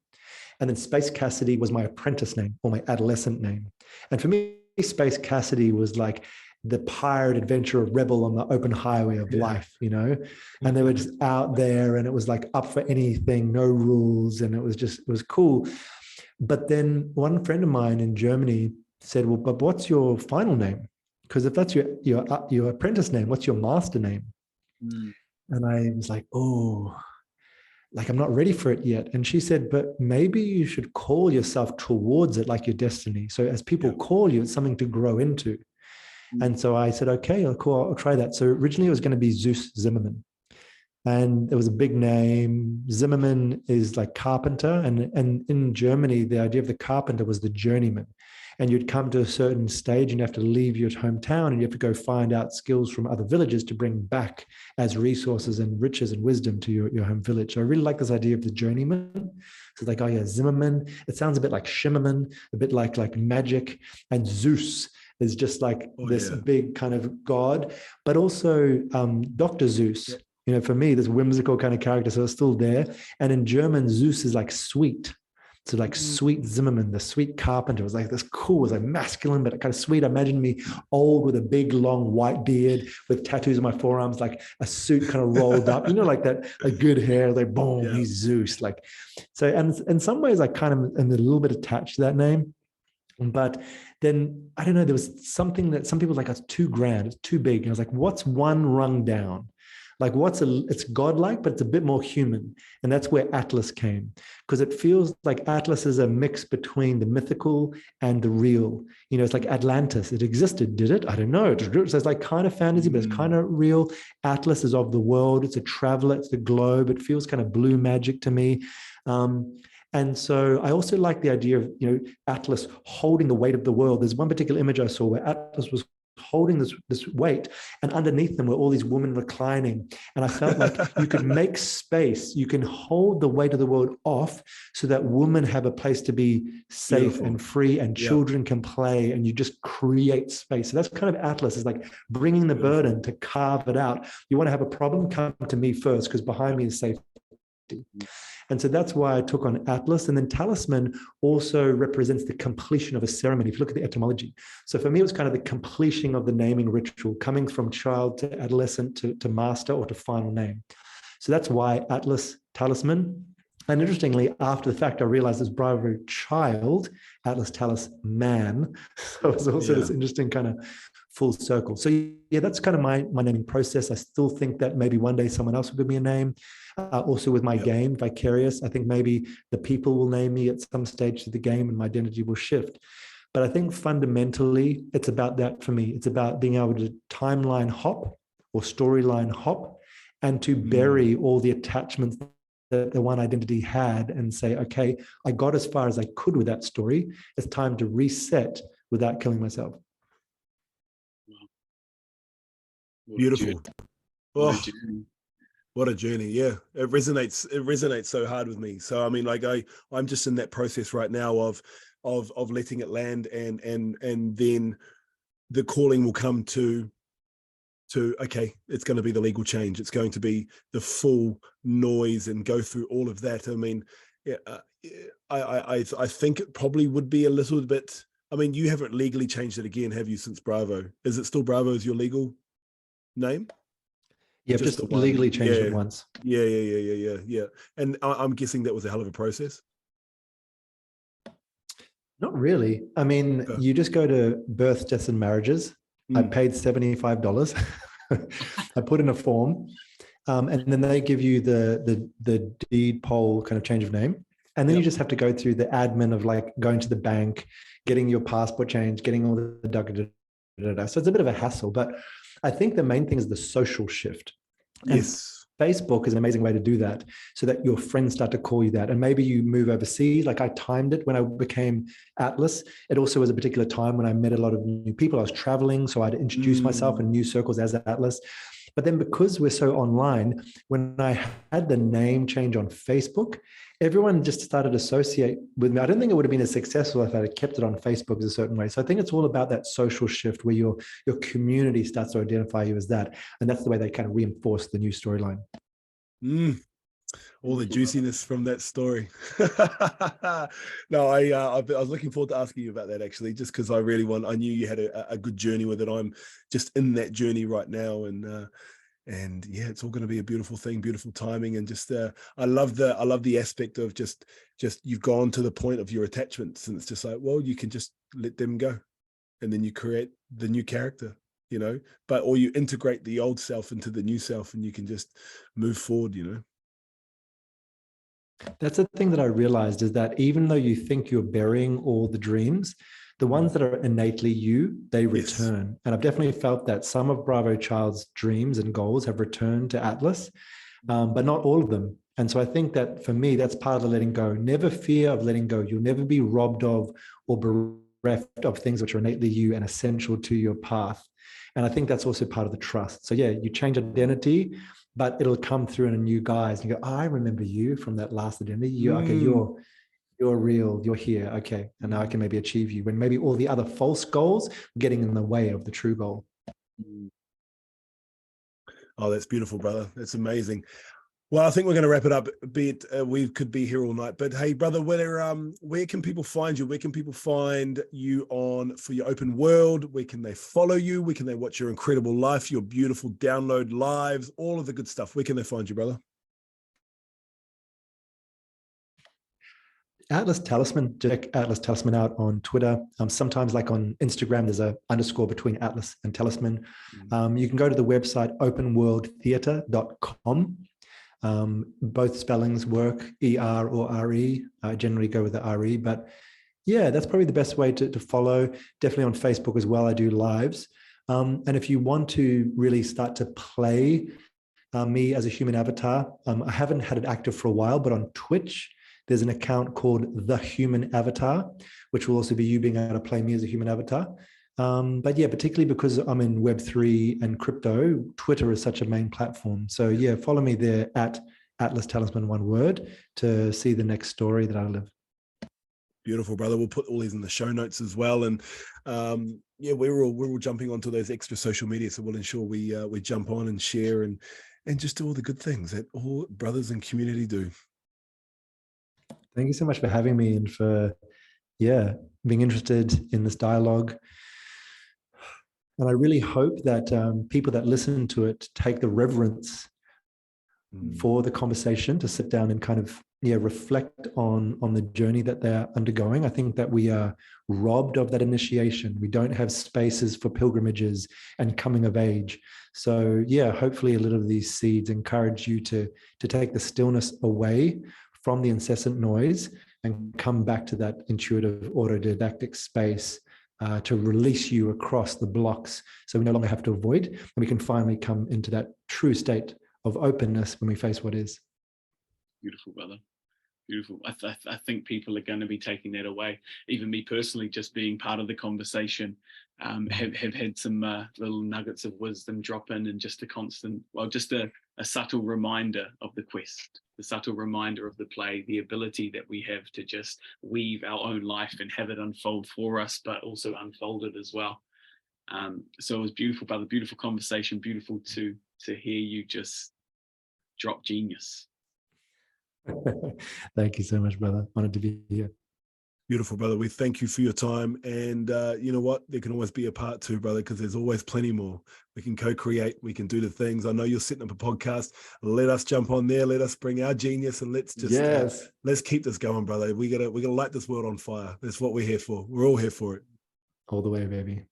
A: And then Space Cassidy was my apprentice name, or my adolescent name. And for me, Space Cassidy was like the pirate, adventurer, rebel on the open highway of life, and they were just out there, and it was like up for anything, no rules. And it was cool. But then one friend of mine in Germany said, well, but what's your final name? Because if that's your apprentice name, what's your master name? And I was like, oh, like, I'm not ready for it yet. And she said, but maybe you should call yourself towards it, like your destiny. So as people call you, it's something to grow into. And so I said, okay, cool, I'll try that. So originally it was going to be Zeus Zimmerman. and it was a big name. Zimmerman is like carpenter, and in Germany, the idea of the carpenter was the journeyman. And you'd come to a certain stage and you have to leave your hometown and you have to go find out skills from other villages to bring back as resources and riches and wisdom to your home village. So I really like this idea of the journeyman. So like, oh yeah, Zimmerman. It sounds a bit like Shimmerman, a bit like magic. And Zeus is just like this big kind of god, but also Dr. Zeus. Yep. You know, for me, this whimsical kind of character, so it's still there. And in German, Zeus is like sweet. So like sweet Zimmerman, the sweet carpenter, was like this cool, was like masculine, but kind of sweet. I imagine me old with a big, long white beard with tattoos on my forearms, like a suit kind of rolled up, you know, like that, like good hair, like boom, he's Zeus. Like, so, and in some ways I kind of am a little bit attached to that name. But then, I don't know, there was something that some people were like, it's too grand, it's too big. And I was like, what's one rung down? Like it's godlike, but it's a bit more human. And that's where Atlas came, because it feels like Atlas is a mix between the mythical and the real. You know, it's like Atlantis. It existed, did it? I don't know. So it's like kind of fantasy, but it's kind of real. Atlas is of the world. It's a traveler. It's the globe. It feels kind of blue magic to me. And so I also like the idea of, you know, Atlas holding the weight of the world. There's one particular image I saw where Atlas was holding this weight, and underneath them were all these women reclining. And I felt like you could make space, you can hold the weight of the world off so that women have a place to be safe and free, and children can play, and you just create space. So that's kind of Atlas, is like bringing the burden to carve it out. You want to have a problem, come to me first, because behind me is safety. And so that's why I took on Atlas. And then Talisman also represents the completion of a ceremony, if you look at the etymology. So for me, it was kind of the completion of the naming ritual, coming from child to adolescent to master or to final name. So that's why Atlas Tallisman. And interestingly, after the fact, I realized this Bravo child, Atlas Talisman. So it's also this interesting kind of full circle. So yeah, that's kind of my naming process. I still think that maybe one day someone else will give me a name. Also with my game, Vicarious, I think maybe the people will name me at some stage to the game and my identity will shift. But I think fundamentally, it's about that for me. It's about being able to timeline hop or storyline hop, and to bury all the attachments that the one identity had and say, okay, I got as far as I could with that story. It's time to reset without killing myself.
C: Beautiful. Oh, what a journey. Yeah, it resonates so hard with me. So I mean, like I'm just in that process right now of letting it land, and then the calling will come to okay, it's going to be the legal change, it's going to be the full noise and go through all of that. I mean, I think it probably would be a little bit. I mean, you haven't legally changed it again, have you, since Bravo? Is it still Bravo as your legal name?
A: Yeah, just legally changed it once.
C: Yeah. And I'm guessing that was a hell of a process.
A: Not really. I mean, you just go to births, deaths, and marriages. I paid $75. I put in a form, and then they give you the deed poll kind of change of name. And then you just have to go through the admin of like going to the bank, getting your passport changed, getting all the da-da-da-da-da. So it's a bit of a hassle, but I think the main thing is the social shift.
C: Yes.
A: And Facebook is an amazing way to do that, so that your friends start to call you that. And maybe you move overseas. Like I timed it when I became Atlas. It also was a particular time when I met a lot of new people. I was traveling, so I had to introduce myself in new circles as Atlas. But then because we're so online, when I had the name change on Facebook, everyone just started to associate with me. I don't think it would have been as successful if I had kept it on Facebook a certain way. So I think it's all about that social shift where your community starts to identify you as that. And that's the way they kind of reinforce the new storyline.
C: All the juiciness from that story. No, I was looking forward to asking you about that, actually, just because I knew you had a good journey with it. I'm just in that journey right now, and yeah, it's all going to be a beautiful thing, beautiful timing, and just I love the aspect of just you've gone to the point of your attachments, and it's just like, well, you can just let them go, and then you create the new character, you know, or you integrate the old self into the new self, and you can just move forward, you know.
A: That's the thing that I realized, is that even though you think you're burying all the dreams, the ones that are innately you, they return. And I've definitely felt that some of Bravo Child's dreams and goals have returned to Atlas. but not all of them. And so I think that for me, that's part of the letting go. Never fear of letting go. You'll never be robbed of or bereft of things which are innately you and essential to your path. And I think that's also part of the trust. So yeah, you change identity, but it'll come through in a new guise. And you go, oh, I remember you from that last identity. Okay, you're real, you're here. Okay. And now I can maybe achieve you when maybe all the other false goals are getting in the way of the true goal.
C: Oh, that's beautiful, brother. That's amazing. Well, I think we're going to wrap it up. We could be here all night, but hey, brother, where can people find you? Where can people find you for your open world? Where can they follow you? Where can they watch your incredible life, your beautiful download lives, all of the good stuff? Where can they find you, brother?
A: Atlas Talisman, check Atlas Tallisman out on Twitter. Sometimes like on Instagram, there's a underscore between Atlas and Talisman. You can go to the website openworldtheatre.com. Both spellings work, ER or RE. I generally go with the RE, but yeah, that's probably the best way to follow. Definitely on Facebook as well. I do lives. And if you want to really start to play me as a human avatar, I haven't had it active for a while, but on Twitch, there's an account called The Human Avatar, which will also be you being able to play me as a human avatar. But yeah, particularly because I'm in Web3 and crypto, Twitter is such a main platform. So yeah, follow me there at Atlas Tallisman, one word, to see the next story that I live.
C: Beautiful, brother. We'll put all these in the show notes as well. And yeah, we're all jumping onto those extra social media, so we'll ensure we jump on and share and just do all the good things that all brothers and community do.
A: Thank you so much for having me and for, being interested in this dialogue. And I really hope that people that listen to it take the reverence for the conversation to sit down and kind of, reflect on the journey that they're undergoing. I think that we are robbed of that initiation. We don't have spaces for pilgrimages and coming of age. So hopefully a little of these seeds encourage you to take the stillness away from the incessant noise and come back to that intuitive autodidactic space to release you across the blocks so we no longer have to avoid, and we can finally come into that true state of openness when we face what is.
B: Beautiful, brother. Beautiful. I think people are going to be taking that away. Even me personally, just being part of the conversation, have had some little nuggets of wisdom drop in, and just a constant, just a subtle reminder of the quest, the subtle reminder of the play, the ability that we have to just weave our own life and have it unfold for us, but also unfold it as well. So it was beautiful, brother. Beautiful conversation. Beautiful to hear you just drop genius.
A: Thank you so much, brother. Honored to be here.
C: Beautiful, brother. We thank you for your time. And you know what? There can always be a part two, brother, because there's always plenty more. We can co-create. We can do the things. I know you're setting up a podcast. Let us jump on there. Let us bring our genius, and let's just let's keep this going, brother. We gotta light this world on fire. That's what we're here for. We're all here for it.
A: All the way, baby.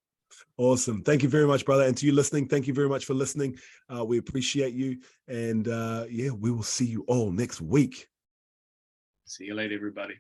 C: Awesome. Thank you very much, brother. And to you listening, thank you very much for listening. We appreciate you. And we will see you all next week.
B: See you later, everybody.